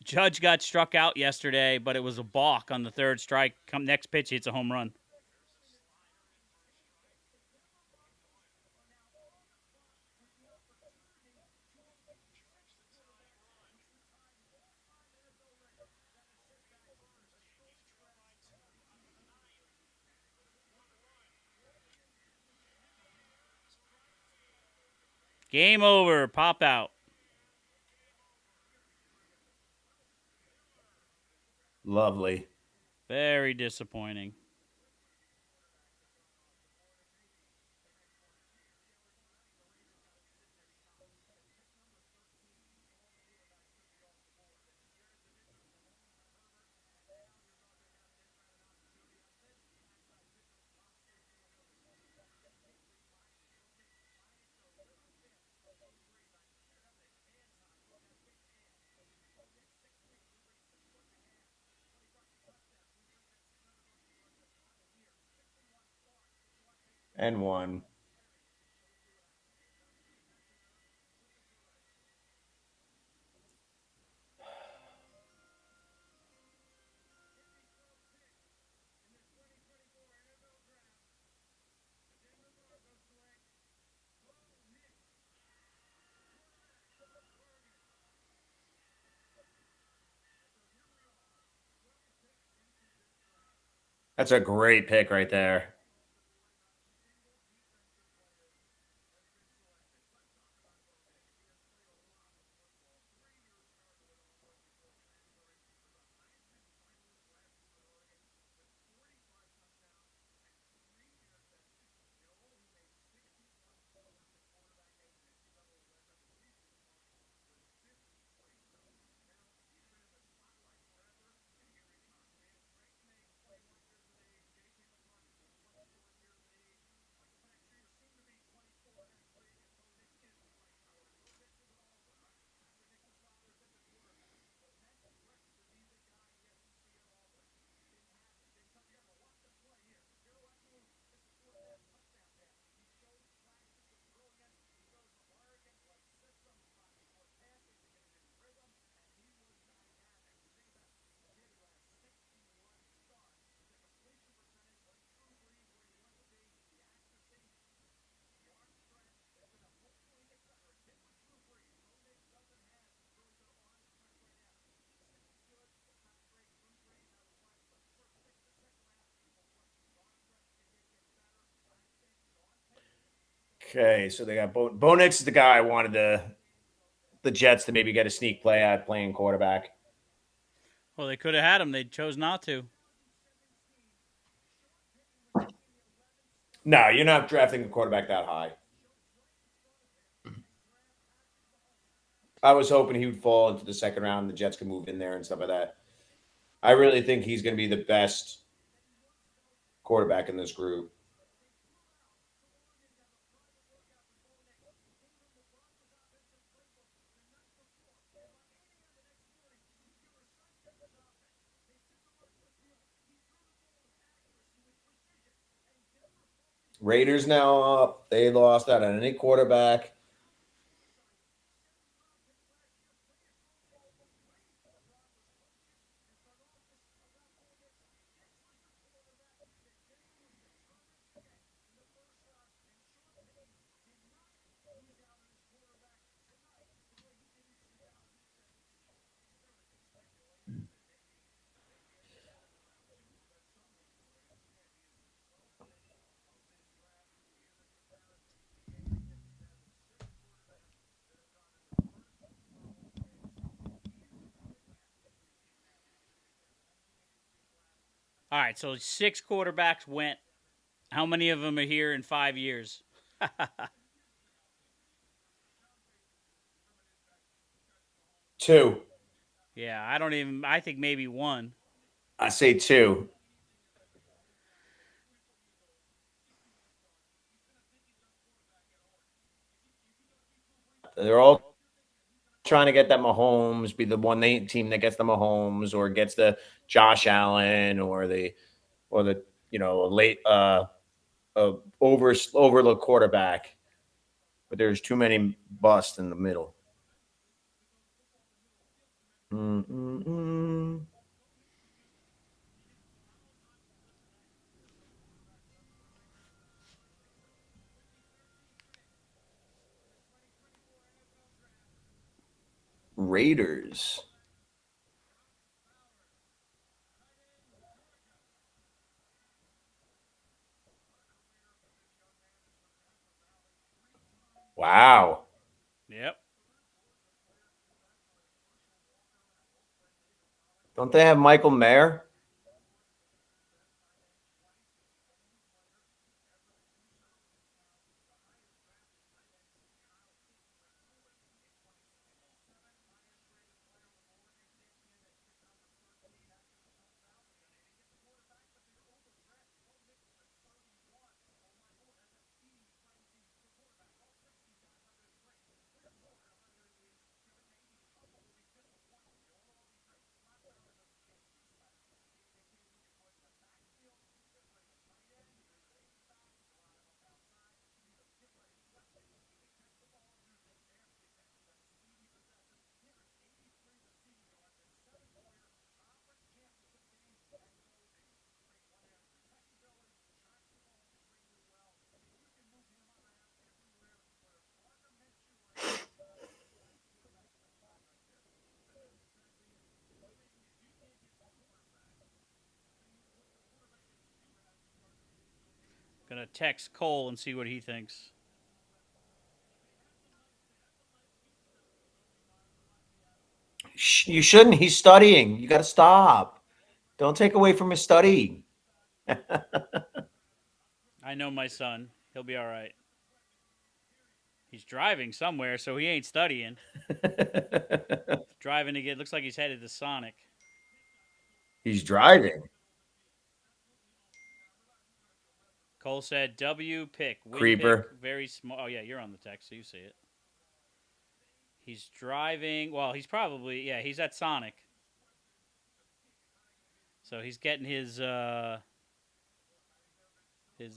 Judge got struck out yesterday, but it was a balk on the third strike. Come next pitch, it's a home run. Game over. Pop out. Lovely. Very disappointing. And 1. That's a great pick right there. Okay, so they got Bo Nix is the guy I wanted to the Jets to maybe get a sneak play at playing quarterback. Well, they could have had him. They chose not to. No, you're not drafting a quarterback that high. I was hoping he would fall into the second round and the Jets could move in there and stuff like that. I really think he's going to be the best quarterback in this group. Raiders now up. They lost out on any quarterback. All right, so 6 quarterbacks went. How many of them are here in 5 years? 2. Yeah, I don't even. I think maybe 1. I say 2. They're all trying to get that Mahomes, be the one team that gets the Mahomes or gets the Josh Allen or the late overlooked quarterback. But there's too many busts in the middle. Raiders. Wow. Yep. Don't they have Michael Mayer? Gonna text Cole and see what he thinks. You shouldn't. He's studying. You got to stop. Don't take away from his study. I know my son. He'll be all right. He's driving somewhere, so he ain't studying. Driving to get. Looks like he's headed to Sonic. He's driving. Cole said, "W pick, win Creeper. pick, very small." Oh yeah, you're on the text, so you see it. He's driving. Well, he's probably he's at Sonic. So he's getting his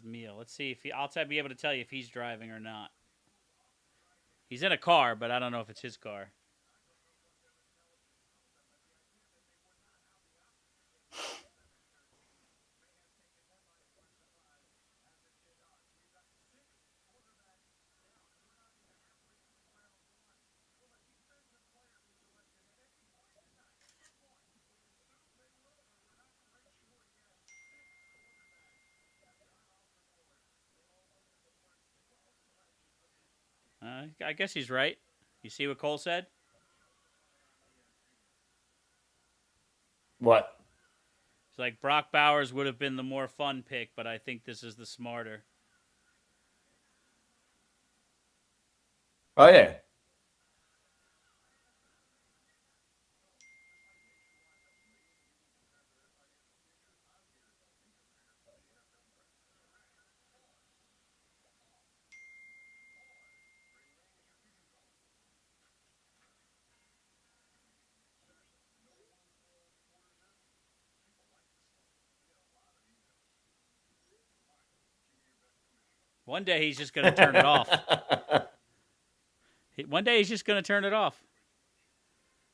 meal. Let's see if I'll be able to tell you if he's driving or not. He's in a car, but I don't know if it's his car. I guess he's right. You see what Cole said? What? It's like Brock Bowers would have been the more fun pick, but I think this is the smarter. Oh yeah. One day he's just going to turn it off. One day he's just going to turn it off.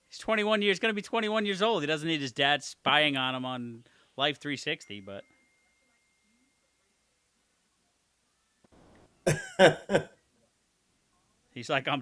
He's 21 years, going to be 21 years old. He doesn't need his dad spying on him on Life 360, but he's like, I'm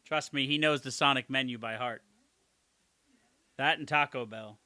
Trust me, he knows the Sonic menu by heart. That and Taco Bell.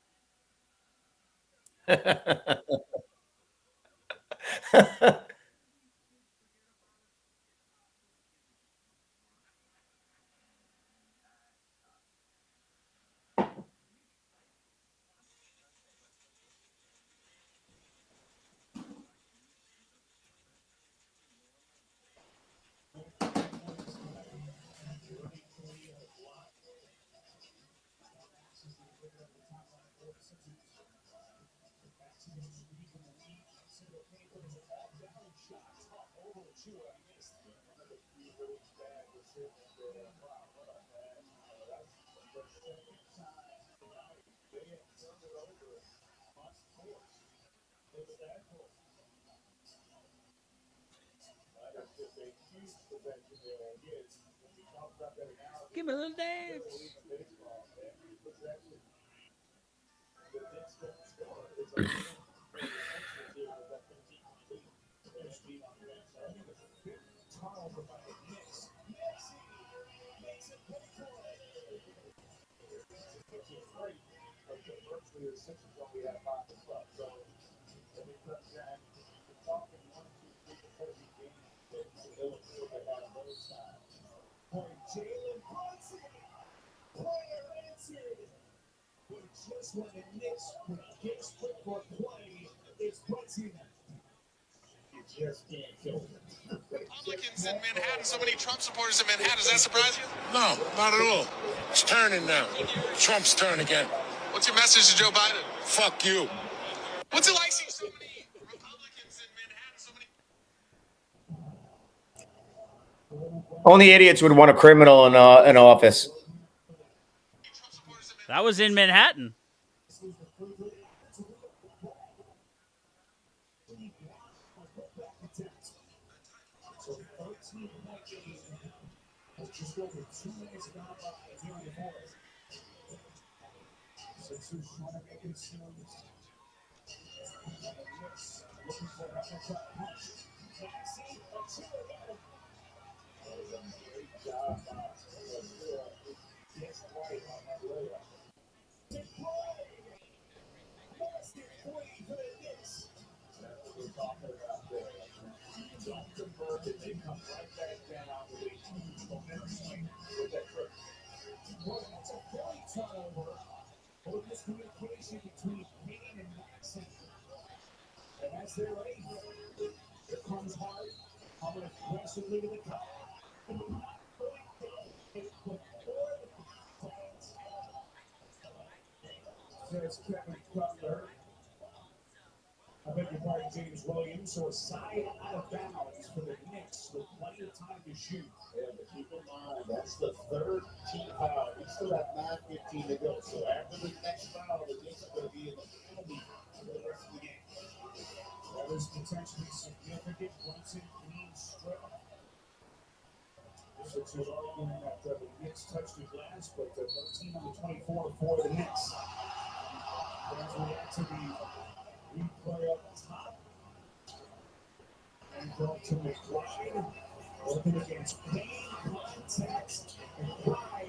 Give me a little dance. Republicans in Manhattan, so many Trump supporters in Manhattan. Does that surprise you? No, not at all. It's turning now. Trump's turn again. What's your message to Joe Biden? Fuck you. What's it like seeing so many Republicans in Manhattan, so many Only idiots would want a criminal in office. Trump supporters in Manhattan? That was in Manhattan. I beg your pardon, James Williams. So a side out of bounds for the Knicks with plenty of time to shoot. Yeah, but keep in mind, that's the third team foul. We still have 9:15 to go. So after the next foul, the Knicks are going to be in the penalty for the rest of the game. That is potentially significant. Brunson clean strip. The Sixers arguing that the Knicks touched the glass, but 13 on the 24 for the Knicks. As we add to the replay up top. And go to McBride. Working against Payne, contact, and Pride.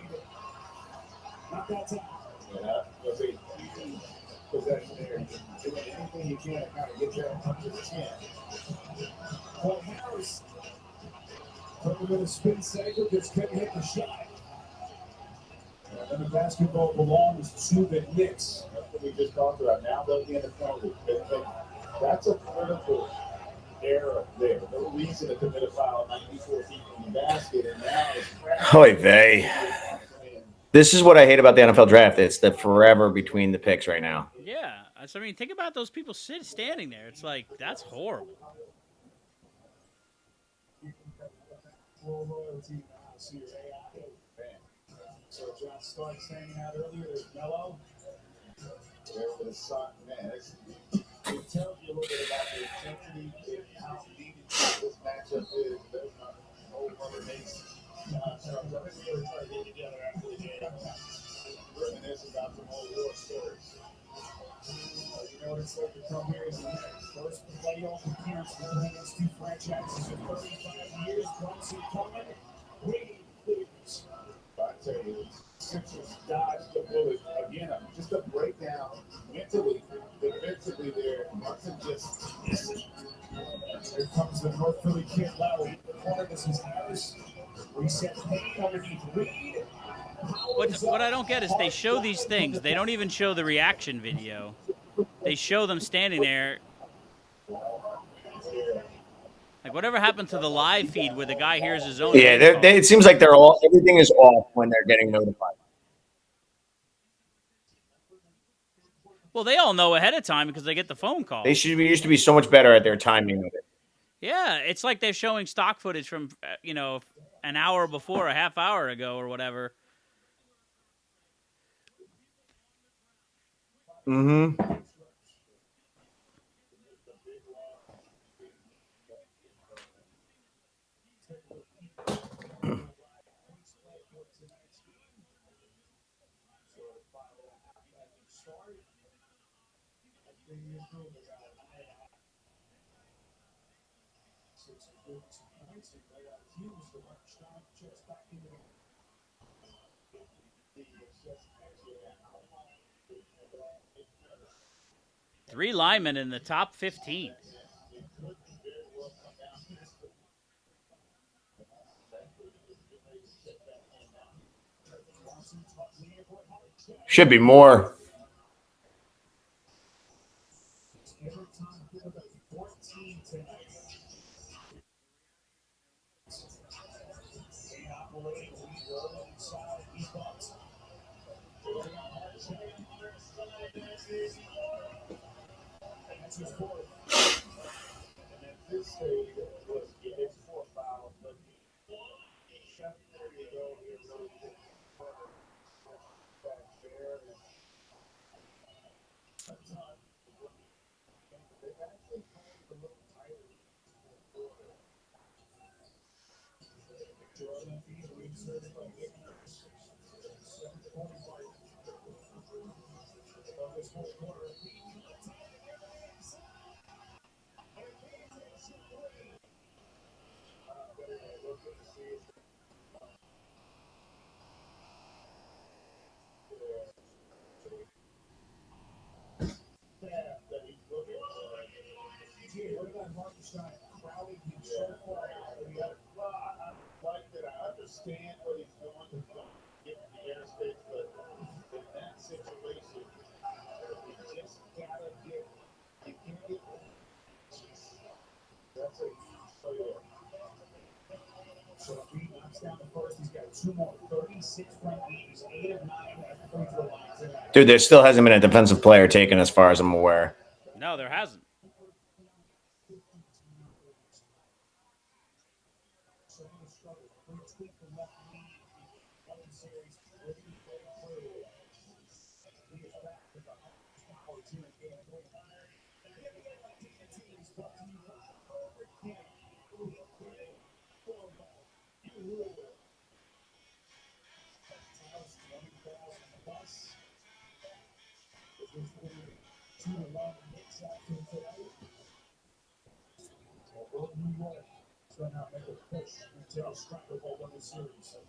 Not that time. Yeah, that's a easy possession there. Doing anything you can to kind of get that up to the chin. Paul Harris. Putting with a spin cycle, just couldn't hit the shot. And then the basketball belongs to the Knicks. That's what we just talked about. Now they'll be in the penalty. That's a critical error there. No reason to commit a foul 94 feet from the basket, and now it's Oy vey. This is what I hate about the NFL draft. It's the forever between the picks right now. Yeah. I mean, think about those people standing there. It's like, that's horrible. So John Starks hanging out earlier. There's Melo. there for the sun. Man, it tells you a little bit about the intensity and how needed this matchup is. There's not no Mother Mason. Really try to get together after the game. Reminisce about some old war stories. You know what it's like to come here as the first playoff appearance for these two franchises in 35 years. Brunson coming. Wade Williams. I tell you, the Sixers dodged the bullet. Again, just a breakdown mentally, defensively there. Brunson just Here comes the North Philly kid, Lowry. The corner, this is Harris. Reset Payne underneath Reed. What I don't get is they show these things. They don't even show the reaction video. They show them standing there. Like, whatever happened to the live feed where the guy hears his own Yeah, name called? it seems like everything is off when they're getting notified. Well, they all know ahead of time because they get the phone call. They used to be so much better at their timing of it. Yeah, it's like they're showing stock footage from, an hour before, a half hour ago or whatever. Mm-hmm. Three linemen in the top 15. Should be more. I understand what he's doing to get the airspace, but in that situation, you just gotta get. You can't get. That's a huge player. So Reed knocks down the first. He's got two more. 36 front knees, 8 of 9 at the free throw line tonight. Dude, there still hasn't been a defensive player taken as far as I'm aware. No, there hasn't.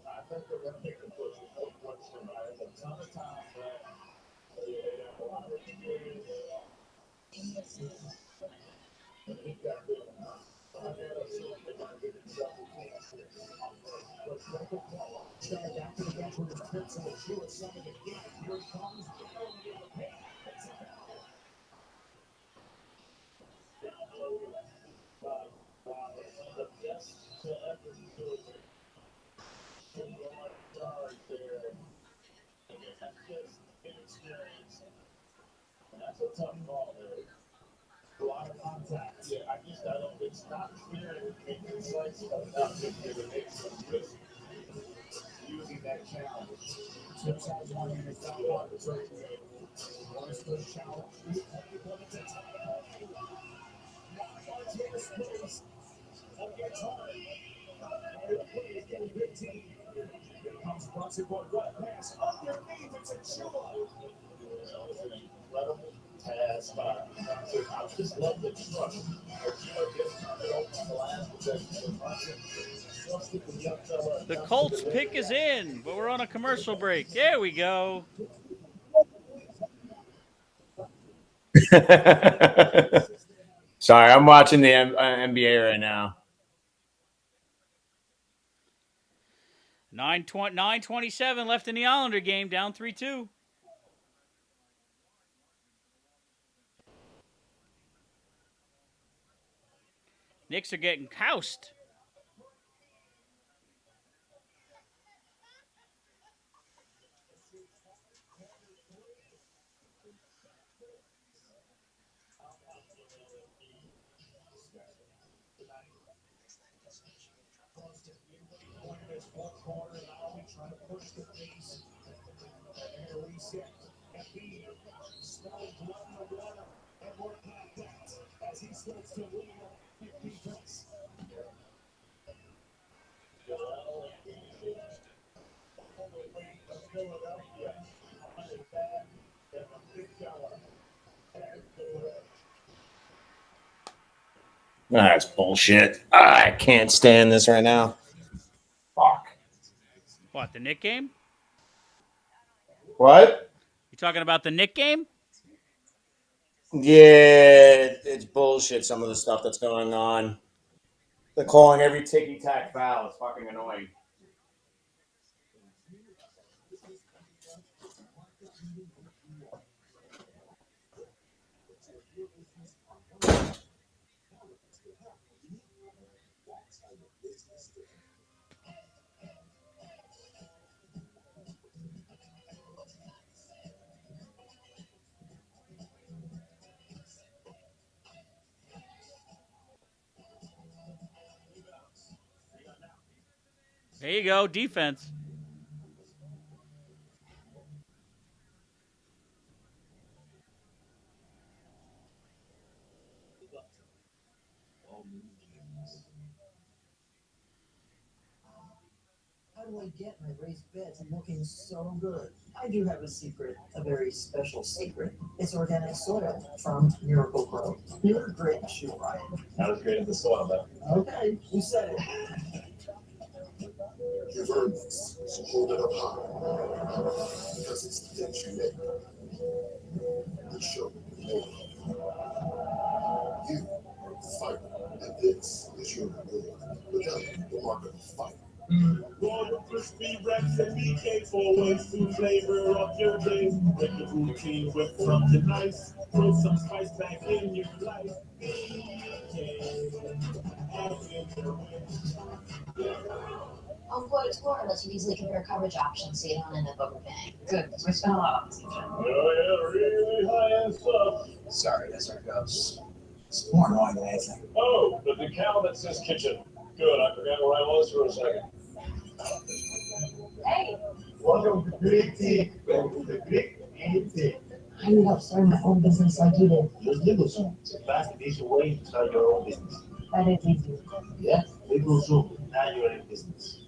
I think they're going to make the push. No question. I have a ton of time for that. They have a lot of experience. And they've got good enough. I gotta see if they're going to give themselves a chance here. But Franco started back to the bench with his picks and show us some of the game. Here he comes. The best to ever do it. Guard there. That's just inexperience. And that's a tough ball there. A lot of contact. Yeah, I don't, it's not fair to make this like stuff out just to make some risk. Using that challenge. Tips out one and it's not one. It's right there. One is the challenge. Martinez plays. Gets hard. The play is getting 15. Here comes Brunson, but what pass underneath? It's a joy. That was an incredible pass by Brunson. I just love the trust. Gets turned it over on the last possession. Brunson trusted the young fella. The Colts pick is in, but we're on a commercial break. There we go. Sorry, I'm watching the NBA right now. 9:27 left in the Islander game, down 3-2. Knicks are getting housed. Corner now, trying to push the pace. And a reset. And B, smelling blood in the water. And more contact as he starts to lean on defense. Joel Embiid, all the way to Philadelphia. On his back, and a big fella. And the That's bullshit. I can't stand this right now. Fuck. What, the Knick game? What? You talking about the Knick game? Yeah, it's bullshit, some of the stuff that's going on. They're calling every ticky-tack foul. It's fucking annoying. There you go, defense. How do I get my raised beds and looking so good? I do have a secret, a very special secret. It's organic soil from Miracle Grow. You're a great shoe, Ryan. Not as great as the soil, though. Okay, you said it. You've heard this, so hold it up high. Because it's the things you make. The show. You are the fighter, and this is your reward. Without you, the market will fight. Royal crispy wraps and BK 4 ways to flavor up your day. Break the routine with something nice. Throw some spice back in your life. BK. On Quote Explorer lets you easily compare coverage options so you don't end up overpaying. Good, because we spent a lot on this feature. Oh, yeah, really high-end stuff. Sorry, that's our ghost. It's more annoying than anything. Oh, the decal that says kitchen. Good, I forgot where I was. pause for a second. Hey, Welcome to Big T. Welcome to Big T. I ended up starting my own business like you did. Use LegalZoom. It's a fast and easy way to start your own business. That is easy. Yeah, LegalZoom. Now you're in business.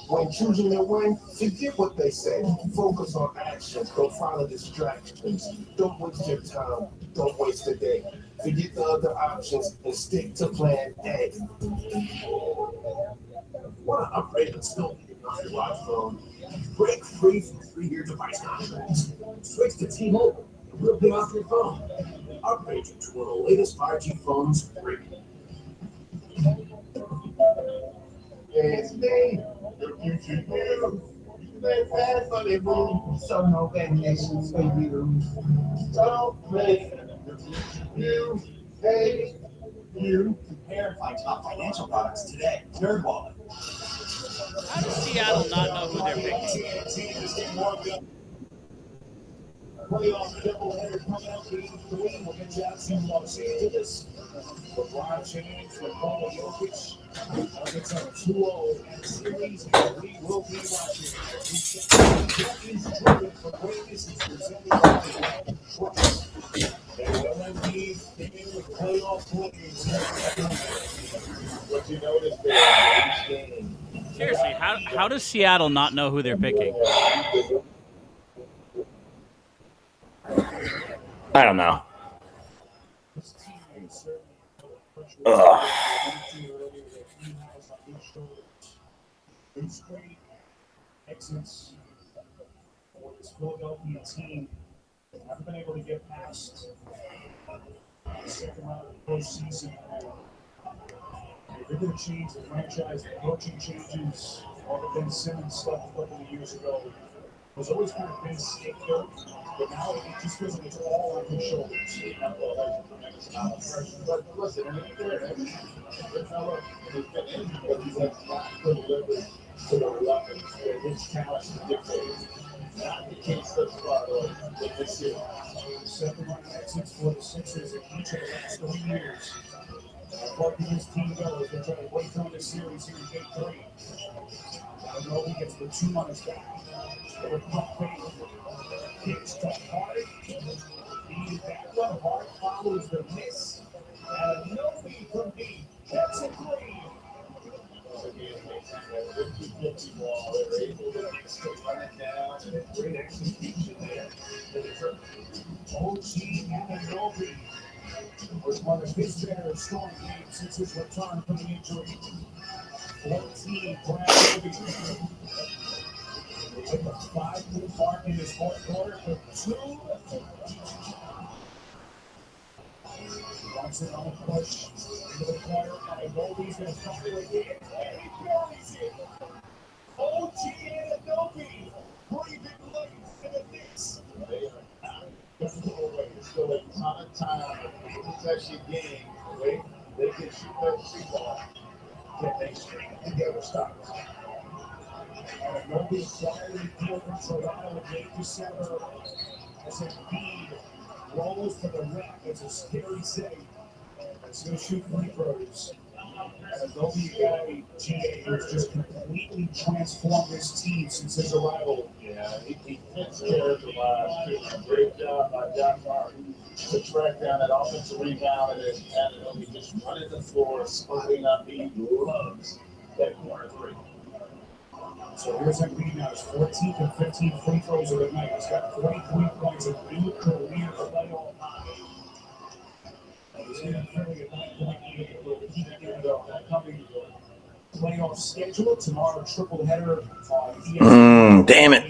When choosing your win, forget what they say. Focus on actions. Don't follow distractions. Don't waste your time. Don't waste a day. Forget the other options and stick to plan A. Want to upgrade and still get your watch phone? Break free from 3-year device contracts. Switch to T-Mobile. We'll pay off your phone. Upgrade you to one of the latest 5G phones free. It's me, the future you. They pass on their room, so no vacations for you. Don't play the future you. Hey, you. Compare and find top financial products today. NerdWallet. How does Seattle not know who they're picking? Playoff doubleheader coming up Game 3. We'll get you out to Los Angeles. LeBron James, Nikola Jokic. It's a 2-0 and series, and we will be watching. He's driven for greatness. He's presented by Trust. And LMD came in with playoff plays. What you notice there, each game. Seriously, how does Seattle not know who they're picking? I don't know. Ugh. Exits for this Philadelphia team haven't been able to get past the second round of the postseason. They're going to change the franchise, the coaching changes, all the Ben Simmons stuff a couple of years ago. It was always kind of been scapegoat, but now it just feels like it's all on his shoulders. But listen, I mean, it's not like he's been injured, but he's like not good leverage to the weapons where his talent dictates. Not the case thus far, though, with this year. Second round exits for the Sixers in each of the last 3 years. Part of this team goes, they're trying to break down this series here in Game 3. I know he gets the 2 on his back. They're pump fake. Hits to Hart. The back one, Hart follows the miss. And no lead from deep. That's a 3. Again, that 50-50 ball, they're able to run it down, and great execution there. OG Anunoby was one of his better strong games since his return from the injury. 14 Brad Obi. With a 5-point mark in his fourth quarter for 2. Runs it on a push into the corner. Anunoby's going to fire again. And he buries it. OG Anunoby breathing life in the mix. There's still a ton of time to protect your game. They can shoot that free ball. Can they string it together? Stop. Anunoby slightly field from Toronto in December as Embiid rolls to the rack. It's a scary save. It's going to shoot free throws. Anunoby guy, GA, has just completely transformed this team since his arrival. Yeah, he fits character-wise, too. Great job by John Martin to track down that offensive rebound, and then Anunoby just running the floor, splitting up. He loves that corner 3. So here's Embiid now. His 14th and 15th free throws of the night. He's got 43 points, a new career playoff high. He's going to carry a 9-point lead for the Heat in the upcoming playoff schedule. Tomorrow, triple header on ESPN. Damn it.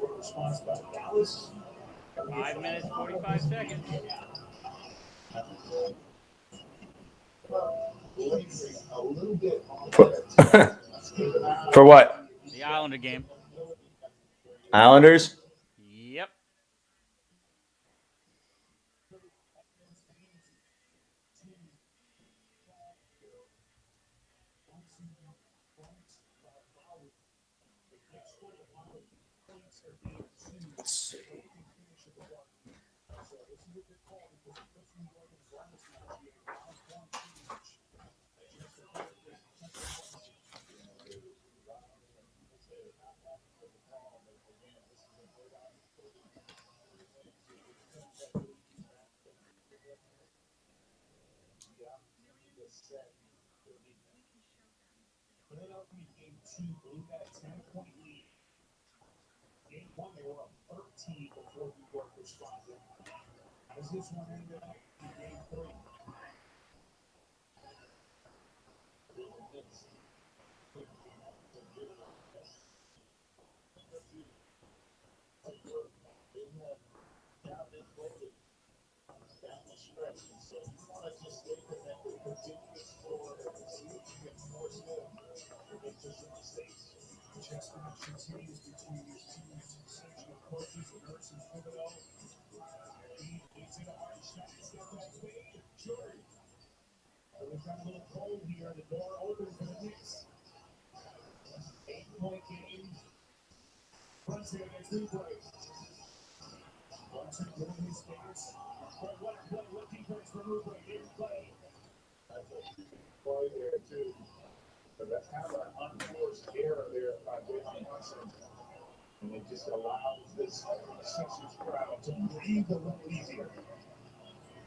Response by Dallas. 5 minutes, 45 seconds. A little bit on For what? The Islander game. Islanders? Yep. Game 2 blew that 10-point lead. Game 1, they were up 13 before New York responded. As this one ended up in Game 3. Chess match continues between these teams. Essential coaches and nurses Thibodeau. He's in a hard shot. He's got that fade. Jordan. We've got a little cold here. The door open for the Knicks. 8-point game. Brunson against Oubre. Brunson doing his dance. But what defense from Oubre didn't play. That's a play there, too. But that's kind of an unforced error there by Jason Brunson. And it just allows this Sixers crowd to breathe a little easier.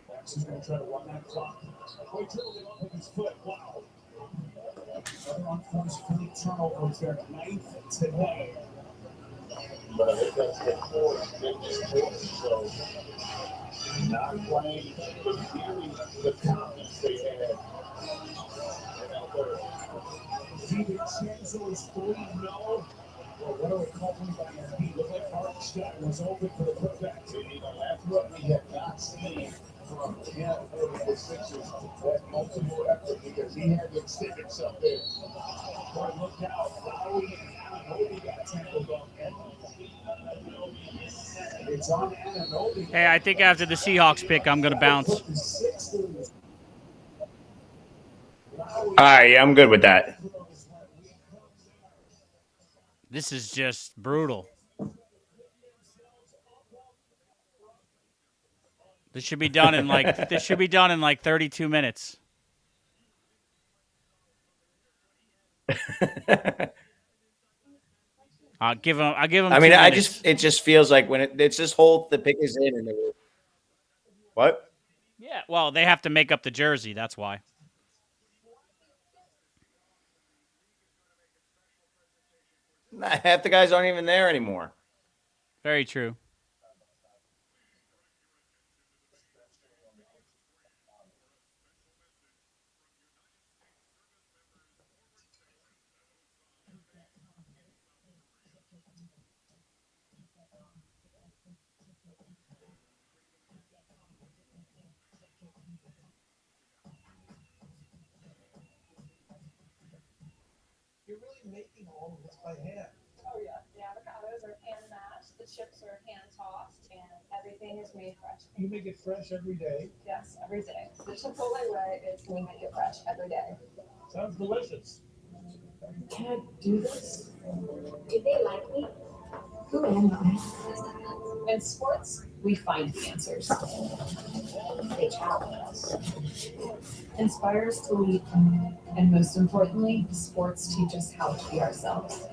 Jackson's going to try to run that clock. Boy, drilled it up with his foot. Wow. Another unforced free turnover is their 9th today. But I think that's the fourth biggest force. So not playing, but hearing the confidence they had. DiVincenzo is 3-0. Well, what are we calling by his beat? Looked like Hartenstein was open for the putback. That's what we have not seen from him over the Sixers. That multiple effort because he had to extend himself there. Boy, look out. Lowry and Anunoby got tangled up. It's on Anunoby. Hey, I think after the Seahawks pick, I'm going to bounce. All right, yeah, I'm good with that. This is just brutal. This should be done in like 32 minutes. I'll give him. I mean, 2 minutes. it just feels like when it's this whole the pick is in and what? Yeah, well, they have to make up the jersey. That's why. Half the guys aren't even there anymore. Very true. You're really making all of this by hand. Oh yeah, the avocados are hand mashed, the chips are hand tossed, and everything is made fresh. You make it fresh every day. Yes, every day. The Chipotle way is we make it fresh every day. Sounds delicious. Can I do this? Do they like me? Who am I? In sports, we find the answers. They challenge us. Inspire us to lead, and most importantly, sports teach us how to be ourselves.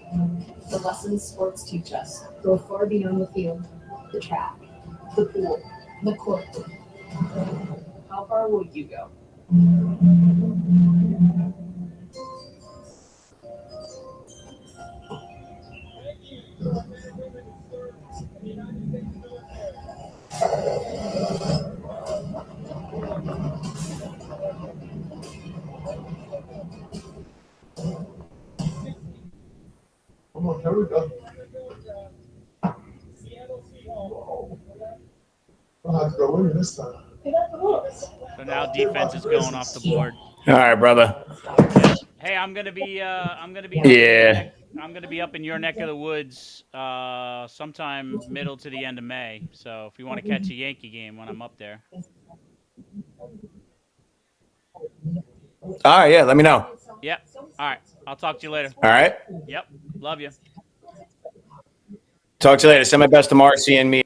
The lessons sports teach us go far beyond the field, the track, the pool, the court. How far will you go? Come on, here we go. I'll have to go in this time. So now defense is going off the board. All right, brother. Hey, I'm gonna be Yeah. I'm gonna be up in your neck of the woods sometime middle to the end of May. So if you want to catch a Yankee game when I'm up there. All right, yeah, let me know. Yep. All right. I'll talk to you later. All right. Yep. Love you. Talk to you later. Send my best to Marcy and me.